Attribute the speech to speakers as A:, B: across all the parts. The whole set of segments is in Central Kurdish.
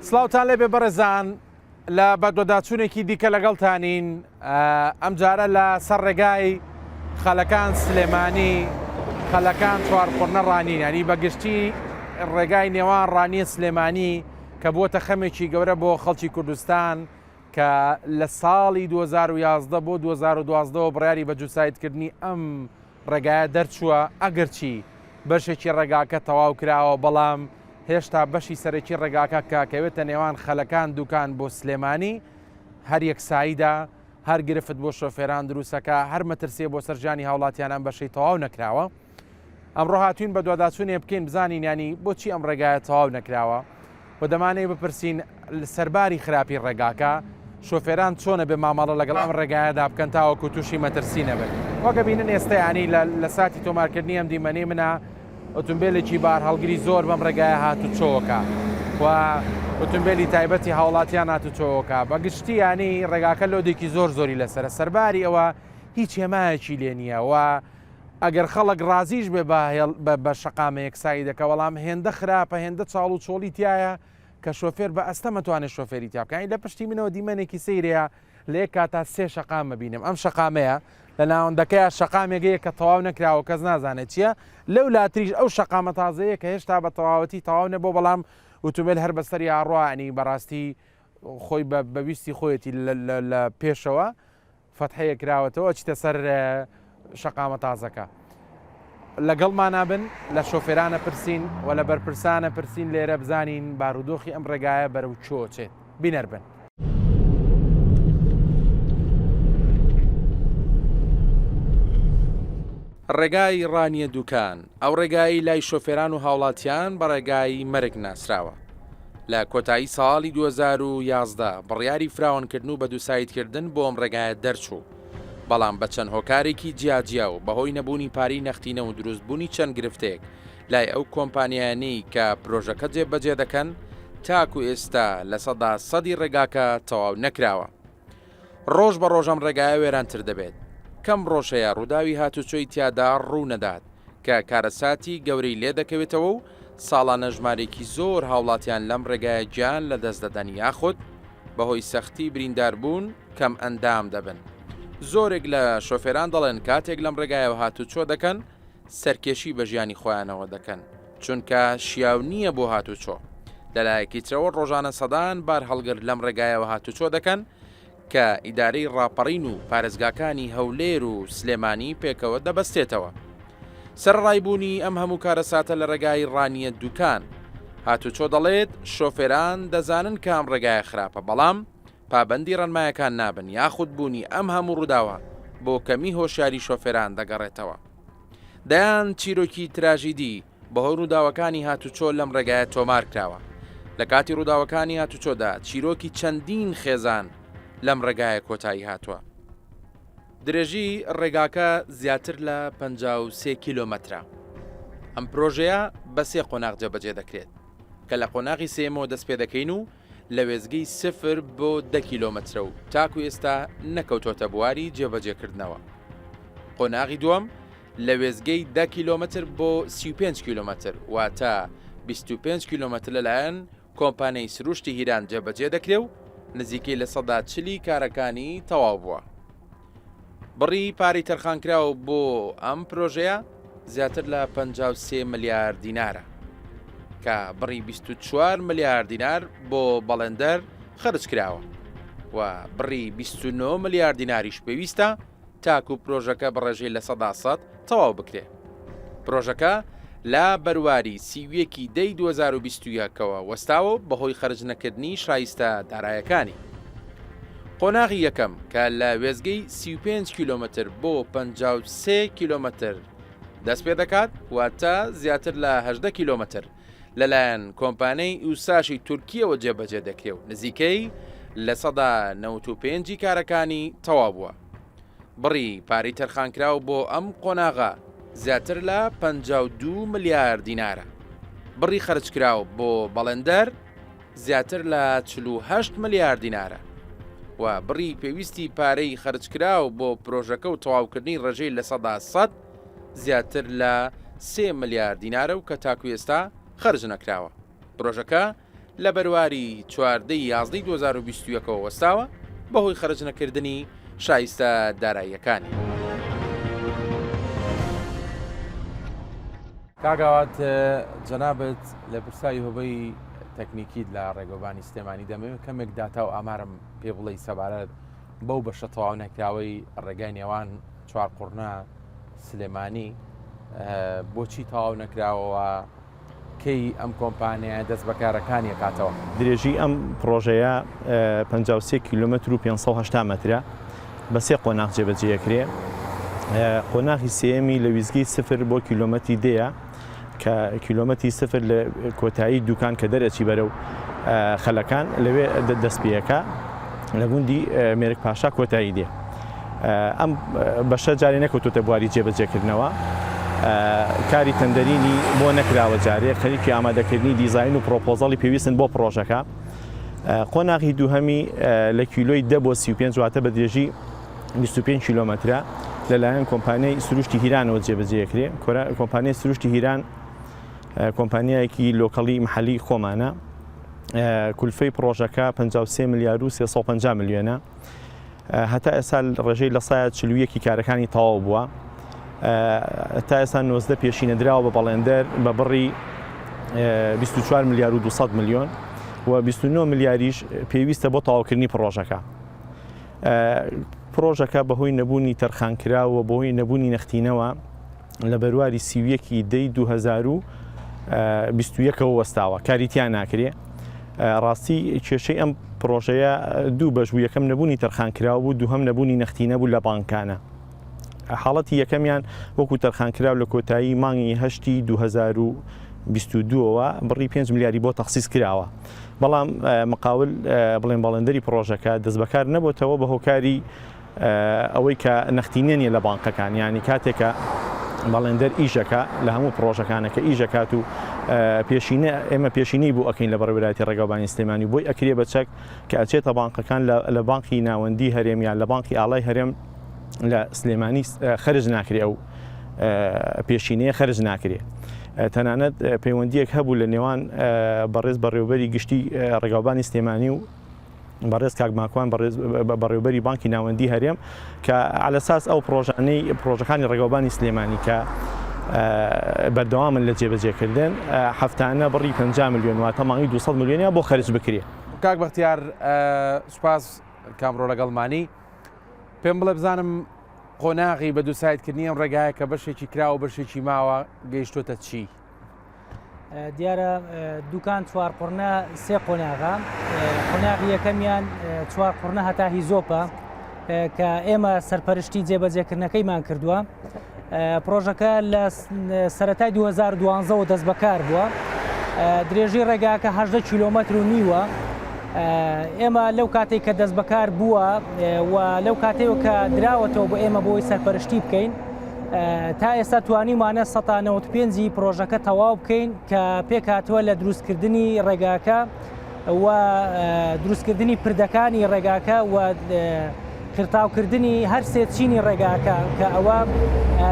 A: سڵاوتان لێبێ بەڕێزان لە بەدوەداچوونێکی دیکە لەگەڵتانین ئەم جارە لە سەر ڕێگای خەلەکان سلێمانی خەلەکان چوارخۆرنە ڕانین ینی بەگشتی ڕێگای نێوان ڕانیە سلێمانی کە بووە خەمێکی گەورە بۆ خەڵکی کوردستان کە لە ساڵی 2011 بۆ 2012 بڕیاری بە جوسایتکردنی ئەم ڕێگایە دەرچووە ئەگەرچی بەشێکی ڕێگاکە تەواو کراوە بەڵام هێشتا بەشی سەرەکی ڕێگاکە کاکەوێتە نێوان خەلەکان دوکان بۆ سلێمانی هەر یەکساییدا هەر گرفت بۆ شۆفێران دروستەکە هەر مەترسێ بۆ سەرجانی هاوڵاتیانان بەشەی تەواو نەکراوە. ئەمڕۆ هاتوین بە دوواداچوونێ بکەین بزانین ینی بۆچی ئەم ڕێگایە تەواو نەکراوە و دەمانەیە بپرسین سەرباری خراپی ڕێگاکە شۆفێران چۆنە بێ مامەڵە لەگەڵ ئەم ڕێگایەدا بکەن تاوەکو تووشی مەترسی نەبێت. وەکە بینن ئێستا ینی لە ساتی تۆمارکردنی ئەم دیمەنەی منە ئۆتۆمبیلێکی بار هەڵگری زۆر بەم ڕێگایە هاتوچۆوەکە و ئۆتۆمبیلی تایبەتی هاوڵاتیان هاتوچۆوەکە بەگشتی ینی ڕێگاکە لۆدێکی زۆر زۆری لەسرە سەرباری ئەوە هیچ هێمایەکی لێ نییە و ئەگەر خەڵک ڕازیش بێ بە شەقامە یەکسایی دەکە بەڵام هێندە خراپە هێندە چاڵ و چۆڵی تایە کە شۆفێر بە ئەستە مەتوانێت شۆفێری تیاکەین لە پشتی منەوە دیمەنێکی سەیرەیە لە یەک کاتا سێ شەقام ببینم ئەم شەقامەیە لە ناوەندەکەیە شەقامێگەیە کە تەواو نەکراوە کەس نازانێت چییە لەو لاتریش ئەو شەقامە تازەیە کە هێشتا بە تەواوەتی تەواو نەبوو بەڵام ئۆتۆمبیل هەر بەسەری ئاڕوانی بەڕاستی خۆی بەویستی خۆیەتی لە پێشەوە فەتحەیە کراوەتەوە چیتە سەر شەقامە تازەکە. لەگەڵمان نابن لە شۆفێرانە پرسین و لە بەرپرسانە پرسین لێرە بزانین بارودۆخی ئەم ڕێگایە بەرەو چۆچێت بینەربن. ڕێگای ڕانیە دوکان ئەو ڕێگایی لای شۆفێران و هاوڵاتیان بە ڕێگای مەرگ ناسراوە. لە کۆتایی ساڵی 2011 بڕیاری فراوانکردن و بە دووسایتکردن بۆ ئەم ڕێگایە دەرچوو بەڵام بە چەند هۆکارێکی جیاجیا و بەهۆی نەبوونی پارەی نەختینە و دروستبوونی چەند گرفتێک لای ئەو کۆمپانیانەی کە پرۆژەکە جێبەجێ دەکەن تاکو ئێستا لە سەدا سەدی ڕێگاکە تەواو نەکراوە. ڕۆژ بە ڕۆژەم ڕێگایە وێرانتر دەبێت. کەم ڕۆژەیە ڕووداوی هاتوچۆی تیادا ڕوو نەدات کە کارەساتی گەورەی لێ دەکەوێتەوە و ساڵانە ژمارێکی زۆر هاوڵاتیان لەم ڕێگایە گیان لە دەست دەدەن یاخود بەهۆی سەختی برینداربوون کەم ئەندام دەبن. زۆرێک لە شۆفێران دەڵێن کاتێک لەم ڕێگایەوە هاتوچۆ دەکەن سەرکێشی بە ژیانی خۆیانەوە دەکەن چونکە شیاو نییە بۆ هاتوچۆ. لەلایەکی ترەوە ڕۆژانە سەدان بار هەڵگر لەم ڕێگایەوە هاتوچۆ دەکەن کە ئیدارەی ڕاپەڕین و پارێزگاکانی هەولێر و سلێمانی پێکەوە دەبەستێتەوە. سەرڕایبوونی ئەم هەموو کارەساتە لە ڕێگای ڕانیە دوکان هاتوچۆ دەڵێت شۆفێران دەزانن کە ئەم ڕێگایە خراپە بەڵام پابەندی ڕەنمایەکان نابن یاخود بوونی ئەم هەموو ڕووداوە بۆ کەمی هۆشیاری شۆفێران دەگەڕێتەوە. دەیان چیرۆکی تراژیدی بەهۆی ڕووداوەکانی هاتوچۆ لەم ڕێگایە تۆمار کراوە. لە کاتی ڕووداوەکانی هاتوچۆدا چیرۆکی چەندین خێزان لەم ڕێگایە کۆتایی هاتووە. درێژی ڕێگاکە زیاتر لە 53 کیلۆمەترە. ئەم پرۆژەیە بە سێ قۆناغ جێبەجێ دەکرێت کە لە قۆناغی سێمەوە دەست پێ دەکەین و لە وێزگەی 0 بۆ 10 کیلۆمەترە و تاکو ئێستا نەکەوتۆتە بواری جێبەجێکردنەوە. قۆناغی دووەم لە وێزگەی 10 کیلۆمەتر بۆ 35 کیلۆمەتر واتە 25 کیلۆمەتر لەلایەن کۆمپانیای سروشتی هیران جێبەجێ دەکرێ و نزیکەی لە سەدا 40 کارەکانی تەواو بووە. بڕی پارەی تەرخانکراوە بۆ ئەم پرۆژەیە زیاتر لە 53 ملیار دینارە کە بڕی 24 ملیار دینار بۆ بەڵێندەر خەرج کراوە و بڕی 29 ملیار دیناریش پێویستە تاکو پرۆژەکە بەڕێژەی لە سەدا سەد تەواو بکرێ. پرۆژەکە لە بەرواری سیویەکی دەی 2021ەوە وەستاوە بەهۆی خەرج نەکردنی شایستە دارایەکانی. قۆناغی یەکەم کە لە وێزگەی 35 کیلۆمەتر بۆ 53 کیلۆمەتر دەست پێ دەکات واتە زیاتر لە 18 کیلۆمەتر لەلایەن کۆمپانیای ئوساشی تورکیەوە جێبەجێ دەکرێ و نزیکەی لە سەدا 95 کارەکانی تەواو بووە. بڕی پارەی تەرخانکراو بۆ ئەم قۆناغا زیاتر لە 52 ملیار دینارە. بڕی خەرجکراو بۆ بەڵێندەر زیاتر لە 48 ملیار دینارە و بڕی پێویستی پارەی خەرجکراو بۆ پرۆژەکە و تەواوکردنی ڕێژەی لە سەدا سەد زیاتر لە 3 ملیار دینارە و کە تاکو ئێستا خەرج نەکراوە. پرۆژەکە لە بەرواری 14/11/2021ەوە وەستاوە بەهۆی خەرج نەکردنی شایستە داراییەکانی. کاگاوات جەنابەت لە پرسایی هۆبەی تەکنیکیت لە ڕێگەبانی سلێمانی دەمەوێت کەمێک داتا و ئامارم پێ بڵێ سەبارەت بەو بەشە تەواو نەکراوەی ڕێگای نێوان چوار قوڕنا سلێمانی بۆچی تەواو نەکراوەوە کەی ئەم کۆمپانیایە دەست بەکارەکانی کاتەوە.
B: درێژی ئەم پرۆژەیە 53 کیلومتر و 580 مترە بە سێ قۆناغ جێبەجێکرێ. قۆناغی سێمی لە ویزگی 0 بۆ کیلومتری دەیە کە کیلومتری 0 لە کۆتایی دوکان کە دەرەچی بەرەو خەلەکان لەوێ دەست پێەکە لە گوندی مێرک پاشا کۆتایی دێ. ئەم بەشە جارێ نەکەوتۆتە بواری جێبەجێکردنەوە. کاری تەندەرینی بۆ نەکراوە جارێ خەریکی ئامادەکردنی دیزاین و پرۆپۆزەڵی پێویستن بۆ پرۆژەکە. قۆناغی دووهەمی لە کیلۆی 10 بۆ 35 واتە بە درێژی 25 کیلومترە لەلایەن کۆمپانیای سروشتی هیرانەوە جێبەجێکرێ. کۆمپانیای سروشتی هیران کۆمپانیایەکی لۆکەڵی محەلی خۆمانە. کولفەی پرۆژەکە 53 ملیار و 350 میلیۆنە. هەتا ئێستا ڕێژەی لە سایە 41 کارەکانی تەواو بووە. تا ئێستا 90 پێشینە دراوە بە بەڵێندەر بە بڕی 24 ملیار و 200 میلیۆن و 29 ملیاریش پێویستە بۆ تەواوکردنی پرۆژەکە. پرۆژەکە بەهۆی نەبوونی تەرخانکراوە بەهۆی نەبوونی نەختینەوە لە بەرواری 31 دەی 2021ەوە وەستاوە کاریتیان ناکرێ. ڕاستی کێشەی ئەم پرۆژەیە دوو بەش بوو. یەکەم نەبوونی تەرخانکراوە بوو، دووهەم نەبوونی نەختینە بوو لە بانکانە. حاڵەتی یەکەمیان وەکو تەرخانکراو لە کۆتایی مانگی 8 2022ەوە بڕی 5 ملیاری بۆ تەخسیس کراوە. بەڵام مقاول بڵێن باڵندەری پرۆژەکە دەست بەکار نەبووتەوە بە هۆکاری ئەوەی کە نەختینێنیە لە بانکەکان، یعنی کاتێکە باڵندەر ئیژەکە لە هەموو پرۆژەکانەکە ئیژەکات و ئێمە پێشینەی بوو ئەکەین لە بەڕێوەبەری ڕێگەبانی سلێمانی بۆی ئەکرێ بە چەک کە ئەچێتە بانکەکان لە بانکی ناوەندی هەرێمیان لە بانکی ئاڵای هەرێم لە سلێمانی خەرج ناکرێ و پێشینەیە خەرج ناکرێ. تەنانەت پەیوەندیەک هەبوو لە نێوان بەڕێز بەڕێوەبەری گشتی ڕێگاوبانی سلێمانی و بەڕێز کاک ماکوان بەڕێوەبەری بانکی ناوەندی هەرێم کە علەساس ئەو پرۆژەکانی ڕێگاوبانی سلێمانی کە بەردەوامن لە جێبەجێکردن هەفتانە بڕی 50 میلیۆن واتە مانگی 200 میلیۆنیان بۆ خەرج بکرێ.
A: کاک بەختیار سوپاس کامڕۆ لەگەڵمانی. پێم بڵێ بزانم قۆناغی بە دووسایدکردنی ئەم ڕێگایە کە بەشێکی کراوە و بەشێکی ماوە گەیشتۆتە چی؟
C: دیارە دوکان چوار قوڕنە سێ قۆناغا. قۆناغی یەکەمیان چوار قوڕنە هەتا هیزۆپە کە ئێمە سەرپەرشتی جێبەجێکردنەکەیمان کردووە. پرۆژەکە لە سەرەتای 2012 دەست بەکار بووە. درێژی ڕێگاکە 18 کیلۆمەتر و نیوە. ئێمە لەو کاتێک کە دەست بەکار بووە و لەو کاتێک کە دراوەتەوە بۆ ئێمە بۆی سەرپەرشتی بکەین تا ئێستا توانیمانە 95 پرۆژەکە تەواو بکەین کە پێکهاتووە لە دروستکردنی ڕێگاکە و دروستکردنی پردەکانی ڕێگاکە و خرتاوکردنی هەر سێچینی ڕێگاکە کە ئەوە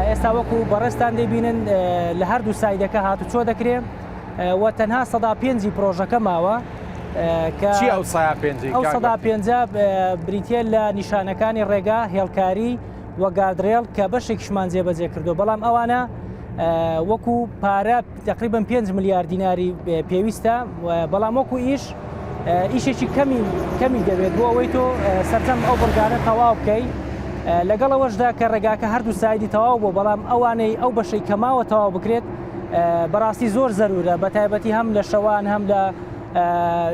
C: ئێستا وەکو بەڕێستان دەبینن لە هەردوو سایدەکە هاتوچۆ دەکرێت و تەنها 105 پرۆژەکە ماوە.
A: چی ئەو
C: 150 بریتە لە نیشانەکانی ڕێگا هێڵکاری و گاردرێڵ کە بەشێکیشمان جێبەجێ کردو. بەڵام ئەوانە وەکو پارە تقریبا 5 ملیار دیناری پێویستە، بەڵام وەکو ئیشێکی کەمی دەبێت بۆ ئەوەی تۆ سەرجەم ئەو بڕگانە تەواو بکەی. لەگەڵ ئەوەشدا کە ڕێگاکە هەردوو سایدی تەواو بوو، بەڵام ئەوانەی ئەو بەشەی کەماوە تەواو بکرێت بەڕاستی زۆر زەرورە، بە تایبەتی هەم لە شەوان هەم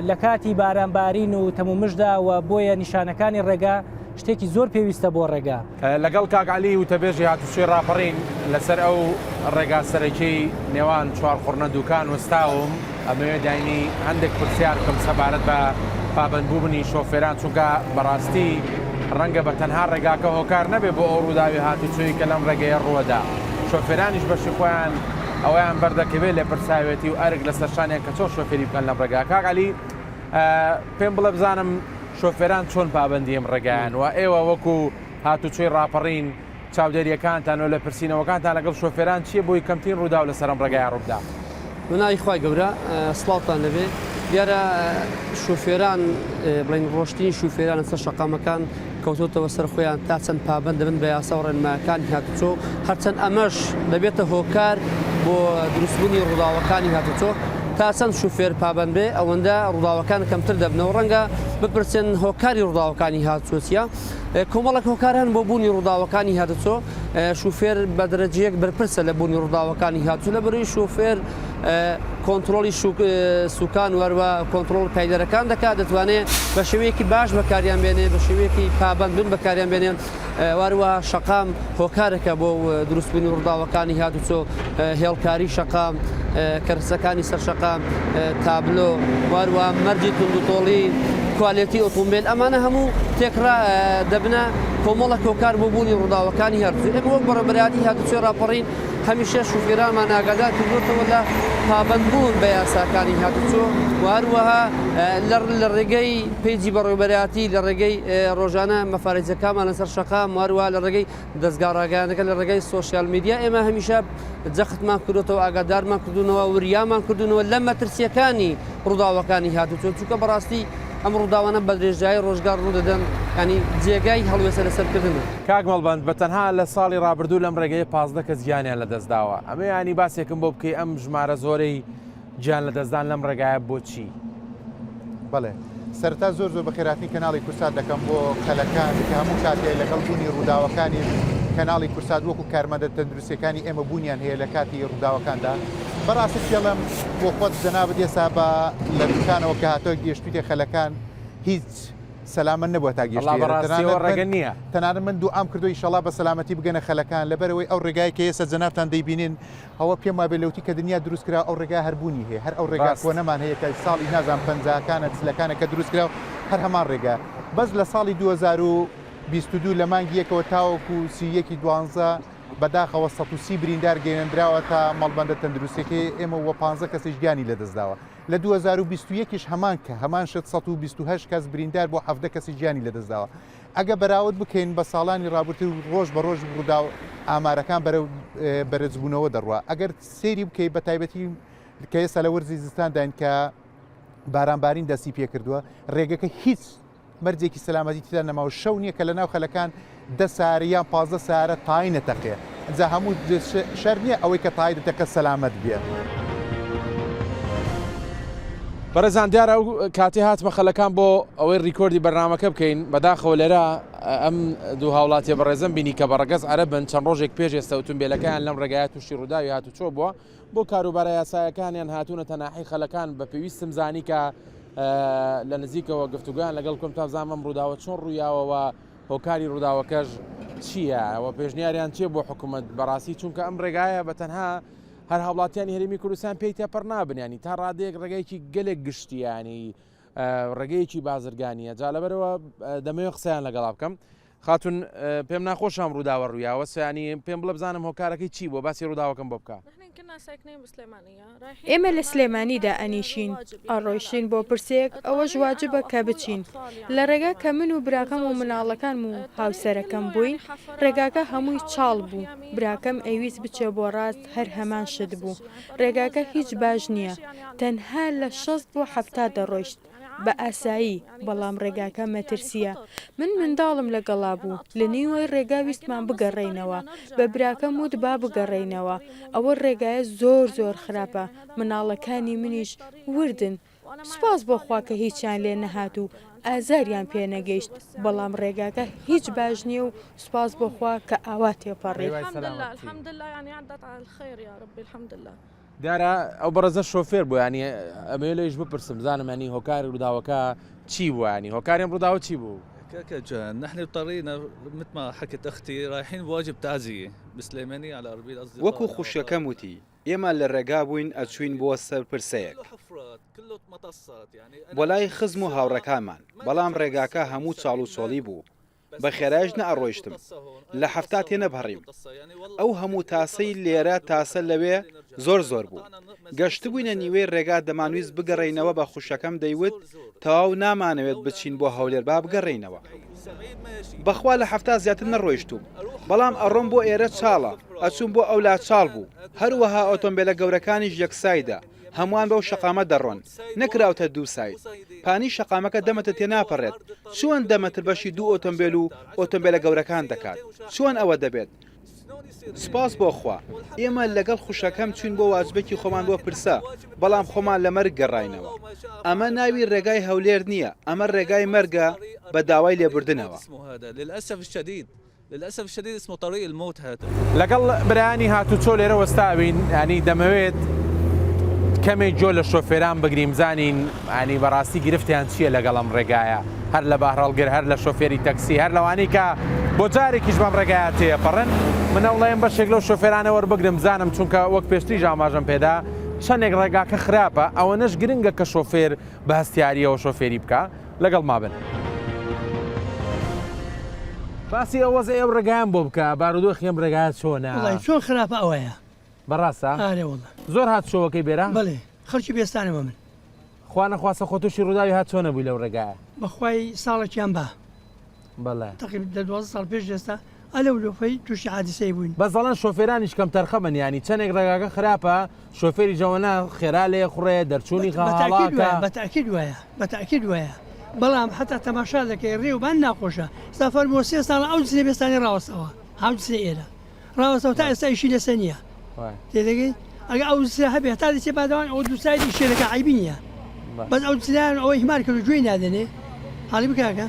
C: لە کاتی بارانبارین و تەمومشدا و بۆیە نیشانەکانی ڕێگا شتێکی زۆر پێویستە بۆ ڕێگا.
A: لەگەڵ کاکعلی و تەبێژی هاتوچۆی ڕاپەڕین لەسەر ئەو ڕێگا سەرەکیی نێوان چوار قوڕنە دوکان وەستاوم. ئەمەوێ داینی هەندێک پرسیار بکەم سەبارەت بە پابەندبوونی شۆفێران، چونکە بەڕاستی ڕەنگە بە تەنها ڕێگاکە هۆکار نەبێ بۆ ئەو ڕووداوی هاتوچۆی کە لەم ڕێگەیە ڕووەدا. شۆفێرانیش بەشی خۆیان ئەویان بەردەکەوێت لە پرساوێتی و ئەرگ لە سەرشانیان کە چۆن شۆفێری بکەن لەم ڕێگا. کاکعلی پێم بڵێ بزانم شۆفێران چۆن پابەندی ئەم ڕێگایان و ئێوە وەکو هاتوچۆی ڕاپەڕین چاودێریەکانتانەوە لە پرسیینەوەکانتان لەگەڵ شۆفێران چییە بۆی کەمترین ڕوودا و لەسەر ئەم ڕێگایە ڕووبدا؟
D: مناوی خوای گەورە سڵاوتان لەبێ. دیارە شوفێران بڵین ڕۆشتنی شوفێران لەسەر شەقامەکان کەوتوتەوە سەر خۆیان تا چەند پابند دەبن بە یاسا و ڕێنماکانی هاتوچۆ هەرچەند ئەمەش دەبێتە هۆکار بۆ دروستبوونی ڕووداوەکانی هاتوچۆ تا چەند شوفێر پابند بێ ئەوەندە ڕووداوەکان کەمتر دەبنەوە ڕەنگە بپرسێن هۆکاری ڕووداوەکانی هاتوچۆچیە کۆمەڵک هۆکاران بۆ بوونی ڕووداوەکانی هاتوچۆ شوفێر بە دەرەجەیەک بەرپرسە لە بوونی ڕووداوەکانی هاتوچۆ لە بەروی شوفێر کۆنتترۆلی سوکان وەروە کۆنتترۆل پەیدەرەکان دەکات دەتوانێت بە شێوەیەکی باش بەکاریان بێنێ بە شێوەیەکی پابند بن بەکاریان بێنێن واروە شەقام هۆکارەکە بۆ دروستبوونی ڕووداوەکانی هاتوچۆ هێڵکاری شەقام کەرسەکانی سەر شەقام تابلۆ واروە مەرجی توندوتۆڵی کوالێتی ئۆتۆمبیل ئەمانە هەموو تێکرا دەبنە کۆمەڵە کۆکار بۆ بوونی ڕووداوەکانی هاتوچۆ ئێمە وەک بەڕێبەرایەتی هاتوچۆ راپەڕین هەمیشە شوفێرانمان ئاگادار کردوتەوە لە پابندبوون بە یاساکانی هاتوچۆ واروەها لە ڕێگەی پێیجی بەڕێبەرایەتی لە ڕێگەی ڕۆژانە مەفارێزەکانمان لەسەر شەقام واروە لە ڕێگەی دەستگاڕاگەیانەکە لە ڕێگەی سۆشیال میدیا ئێمە هەمیشە جەختمان کردوتەوە ئاگادارمان کردوونەوە وریامان کردوونەوە لە مەترسیەکانی ڕووداوەکانی هاتوچۆ چونکە بەڕاستی ئەم ڕووداوانە بە درێژایی ڕۆژگار ڕوو دەدەن ینی جێگای هەڵوێسە لەسەرکردن
A: کاک مەڵبەند بە تەنها لە ساڵی ڕابردوو لەم ڕێگەیە 15 کەس گیانیان لە دەستداوە ئەمە ینی باسێکم بۆ بکەی ئەم ژمارە زۆرەی گیان لە دەستدان لەم ڕێگایە بۆچی
E: بڵێ سەرتا زۆر زۆر بە خێراتنی کەناڵی کورسات دەکەم بۆ خەلەکان کە هەموو کاتێک لەگەڵ بوونی ڕووداوەکانی کەناڵی کورسات وەکو کارمەندە تەندروستیەکانی ئێمە بوونیان هەیە لە کاتی ڕووداوەکاندا بەڕاستی پێڵم بۆ خۆت جەنابەت ئێستا بە لە دوکانەوە کە هاتۆ گەیشتویتە خەلەکان هیچ سەلامەت نەبووە تا
A: گەشتێ نییە
E: تەنانەت من دوعام کردو ئینشەڵا بە سەلامەتی بگەنە خەلەکان لەبەرەوەی ئەو ڕێگای کە ئێستا جەنابتان دەیبینین ئەوە پێم وابێ لەوتی کە دنیا دروستکرا ئەو ڕێگا هەربوونی هەیە هەر ئەو ڕێگا کۆنەمان هەیە کە ساڵی نازان پەنجاکانە چلەکانە کە دروستکرا و هەر هەمان ڕێگا بەس لە ساڵی 2022 لە مانگی یەکەوە تاوەکو سیەکی 12 بەداخەوە 130 بریندار گەێنراوە تا مەڵبەندە تەندروستێکی ئێمە وە 15 کەسیش گیانی لە دەستداوە لە 2021 هەمان کە هەمان شت 128 کەس بریندار بۆ 7 کەسی گیانی لە دەستداوە ئەگە بەراورد بکەین بە ساڵانی ڕابردوو ڕۆژ بە ڕۆژ ڕوودا و ئامارەکان بەرەجبوونەوە دەڕوە ئەگەر سێری بکەیت بە تایبەتی کە ئێستا لە وەرزی زستانداین کە بارانبارین دەستی پێ کردووە ڕێگەکە هیچ مەرجێکی سەلامەتی تیدا نەماوە شەو نییە کە لە ناو خەلەکان 10 سارە یان 15 سارە تای نەتەقێ جا هەموو شەر نییە ئەوەی کە تای دەتەکە سەلامەت بێت
A: بەڕێزان دیارە ئەو کاتی هاتمە خەلەکان بۆ ئەوەی ڕیکۆردی بەرنامەکە بکەین بەداخەوە لێرە ئەم دوو هاوڵاتیە بەڕێزم بینی کە بەڕگەز عەرەبن چەند ڕۆژێک پێش ئێستا ئۆتۆمبیلەکەیان لەم ڕێگایە تووشی ڕووداوی هاتوچۆ بووە بۆ کاروبارە یاسایەکانیان هاتوونەتە ناحی خەلەکان بە پێویستم زانی کە لە نزیکەوە گفتوگویان لەگەڵ کۆم تا بزانم ڕووداوە چۆن ڕوویاوەوە هۆکاری ڕووداوەکەش چییە ئەوە پێشنیاریان چیە بۆ حکوومەت بەڕاستی چونکە ئەم ڕێگایە بە تەنها هەر هاوڵاتیانی هەرێمی کوردستان پێی تێپەڕ نابنیانی تا ڕادەیەک ڕێگەیەکی گەلێک گشتیانی ڕێگەیەکی بازرگانیە جا لەبەرەوە دەمەوێت قسەیان لەگەڵا بکەم خاتون پێم ناخۆشم ڕووداوە ڕوویاوە سویانی پێم بڵە بزانم هۆکارەکەی چی بۆ باسی ڕووداوەکەم بۆ بکە
F: ئێمە لە سلێمانیدا ئەنیشین ئەڕۆیشتین بۆ پرسێک ئەوەش واجبە کە بچین لە ڕێگا کە من و براکەم و مناڵەکان و هاوسەرەکەم بووین ڕێگاکە هەمووی چاڵ بوو براکەم ئەویست بچێ بۆ ڕاست هەر هەمان شت بوو ڕێگاکە هیچ باش نییە تەنها لە 60 بۆ 70 دەڕۆیشت بە ئاسایی بەڵام ڕێگاکە مەترسیە من منداڵم لەگەڵا بوو لە نیوەی ڕێگا ویستمان بگەڕێینەوە بە براکەم وت با بگەڕێینەوە ئەوە ڕێگایە زۆر خراپە مناڵەکانی منیش وردن سوپاس بۆ خوا کە هیچیان لێ نەهات و ئازاریان پێ نەگەیشت بەڵام ڕێگاکە هیچ باش نییە و سوپاس بۆ خوا کە ئاوا تێپەڕێ
A: دیارە ئەو بەڕێزە شۆفێر بوو ینی ئەمێ لەیش بپرسم بزانم ینی هۆکاری ڕووداوەکە چی بوو ینی هۆکاریم ڕووداوە چی بوو؟
G: نحن اضطرينا مثل ما حكت اختي رايحين بواجب تعزيه بسليمانيه على اربيل اصدقاء
H: وەکو خوشەکەم وتی ئێمە لە ڕێگا بووین ئەچوین بۆ سەرپرسەیەک بۆ لای خزم و هاوڕەکانمان بەڵام ڕێگاکە هەموو چاڵ و چۆڵی بوو بە خێرایش نەئەڕۆیشتم لە هەفتا تێ نەبهڕیم ئەو هەموو تاسەی لێرە تاسە لەوێ زۆر بوو گەشت بووینە نیوەی ڕێگا دەمانویست بگەڕێینەوە بە خوشەکەم دەیوت تەواو نامانەوێت بچین بۆ هەولێر با بگەڕێینەوە بەخوا لە هەفتا زیاتر نەڕۆیشتوم بەڵام ئەڕۆم بۆ ئێرە چاڵە ئەچوون بۆ ئەولا چاڵ بوو هەروەها ئۆتۆمبیلە گەورەکانیش یەکسایدا هەمووان بەو شەقامە دەڕۆن نەکراوتە دوو سایت پانی شەقامەکە دەمەتە تێناپەڕێت چۆن دەمەتر بەشی دوو ئۆتۆمبیل و ئۆتۆمبیلە گەورەکان دەکات چۆن ئەوە دەبێت سپاس بۆ خوا ئێمە لەگەڵ خوشەکەم چوین بۆ واجبێکی خۆمان بۆ پرسە بەڵام خۆمان لە مەرگ گەڕاینەوە ئەمە ناوی ڕێگای هەولێر نییە ئەمە ڕێگای مەرگە بە داوای لێبوردنەوە
G: للأسف الشديد اسمه طريق الموت هذا
A: لەگەڵ برایانی هاتوچۆ لێرە وەستاوین ینی دەمەوێت کەمێک جۆ لە شۆفێران بگریم زانین ینی بەڕاستی گرفتیان چییە لەگەڵ ئەم ڕێگایە هەر لە باهڕەڵگر هەر لە شۆفێری تەکسی هەر لەوانەی کە بۆ جارێکیش بەم ڕێگایە تێپەڕن منەوڵێم بەشێک لەو شۆفێرانە وەربگرم زانم چونکە وەک پێشتری ئاماژەم پێدا چەندێک ڕێگاکە خراپە ئەوە نەش گرنگە کە شۆفێر بە هەستیاریەوە شۆفێری بکە لەگەڵ مابن. باسی ئەوەز ئێوە ڕێگایان بۆ بکە بارودۆخی ئەم ڕێگایە چۆنە
I: چۆن خراپە ئەوەیە
A: بەڕاستە زۆر هات شۆوەکەی بێرە
I: بڵێ خەڵکی بێستانەوە من
A: خوا نەخواستە خۆ تووشی ڕووداوی هات چۆنە بووی لەو ڕێگایە
I: بەخوای ساڵێکیان بە
A: بەڵێ
I: تقریبا 12 ساڵ پێش ئێستا ئەلەو لۆفەی تووشی حادیسەی بووین
A: بە زەڵەن شۆفێرانیش کەم تەرخەمن ینی چەندێک ڕێگاکە خراپە شۆفێری جەوەنا خێرا لێ خوڕێ دەرچوونی خاڵاکە
I: بەتاکید وایە بەتاکید وایە بەڵام حتا تەماشا دەکەی ڕێوبان ناخۆشە سافەر بۆ 3 ساڵ ئەو جنێ بێستانی ڕاوەستەوە هاوسێ ئێرە ڕاوەستەوە تا ئێستا ئیشی لەسەر نییە تێدەگەی ئەگە ئەو هەبێ تا دەچێ بادەوان ئەو دوو سایدی شێرەکە عیبی نییە بەس ئەو جنیان ئەوەی هیمار کرد و گوێی نادەنێ حاڵی بکاکە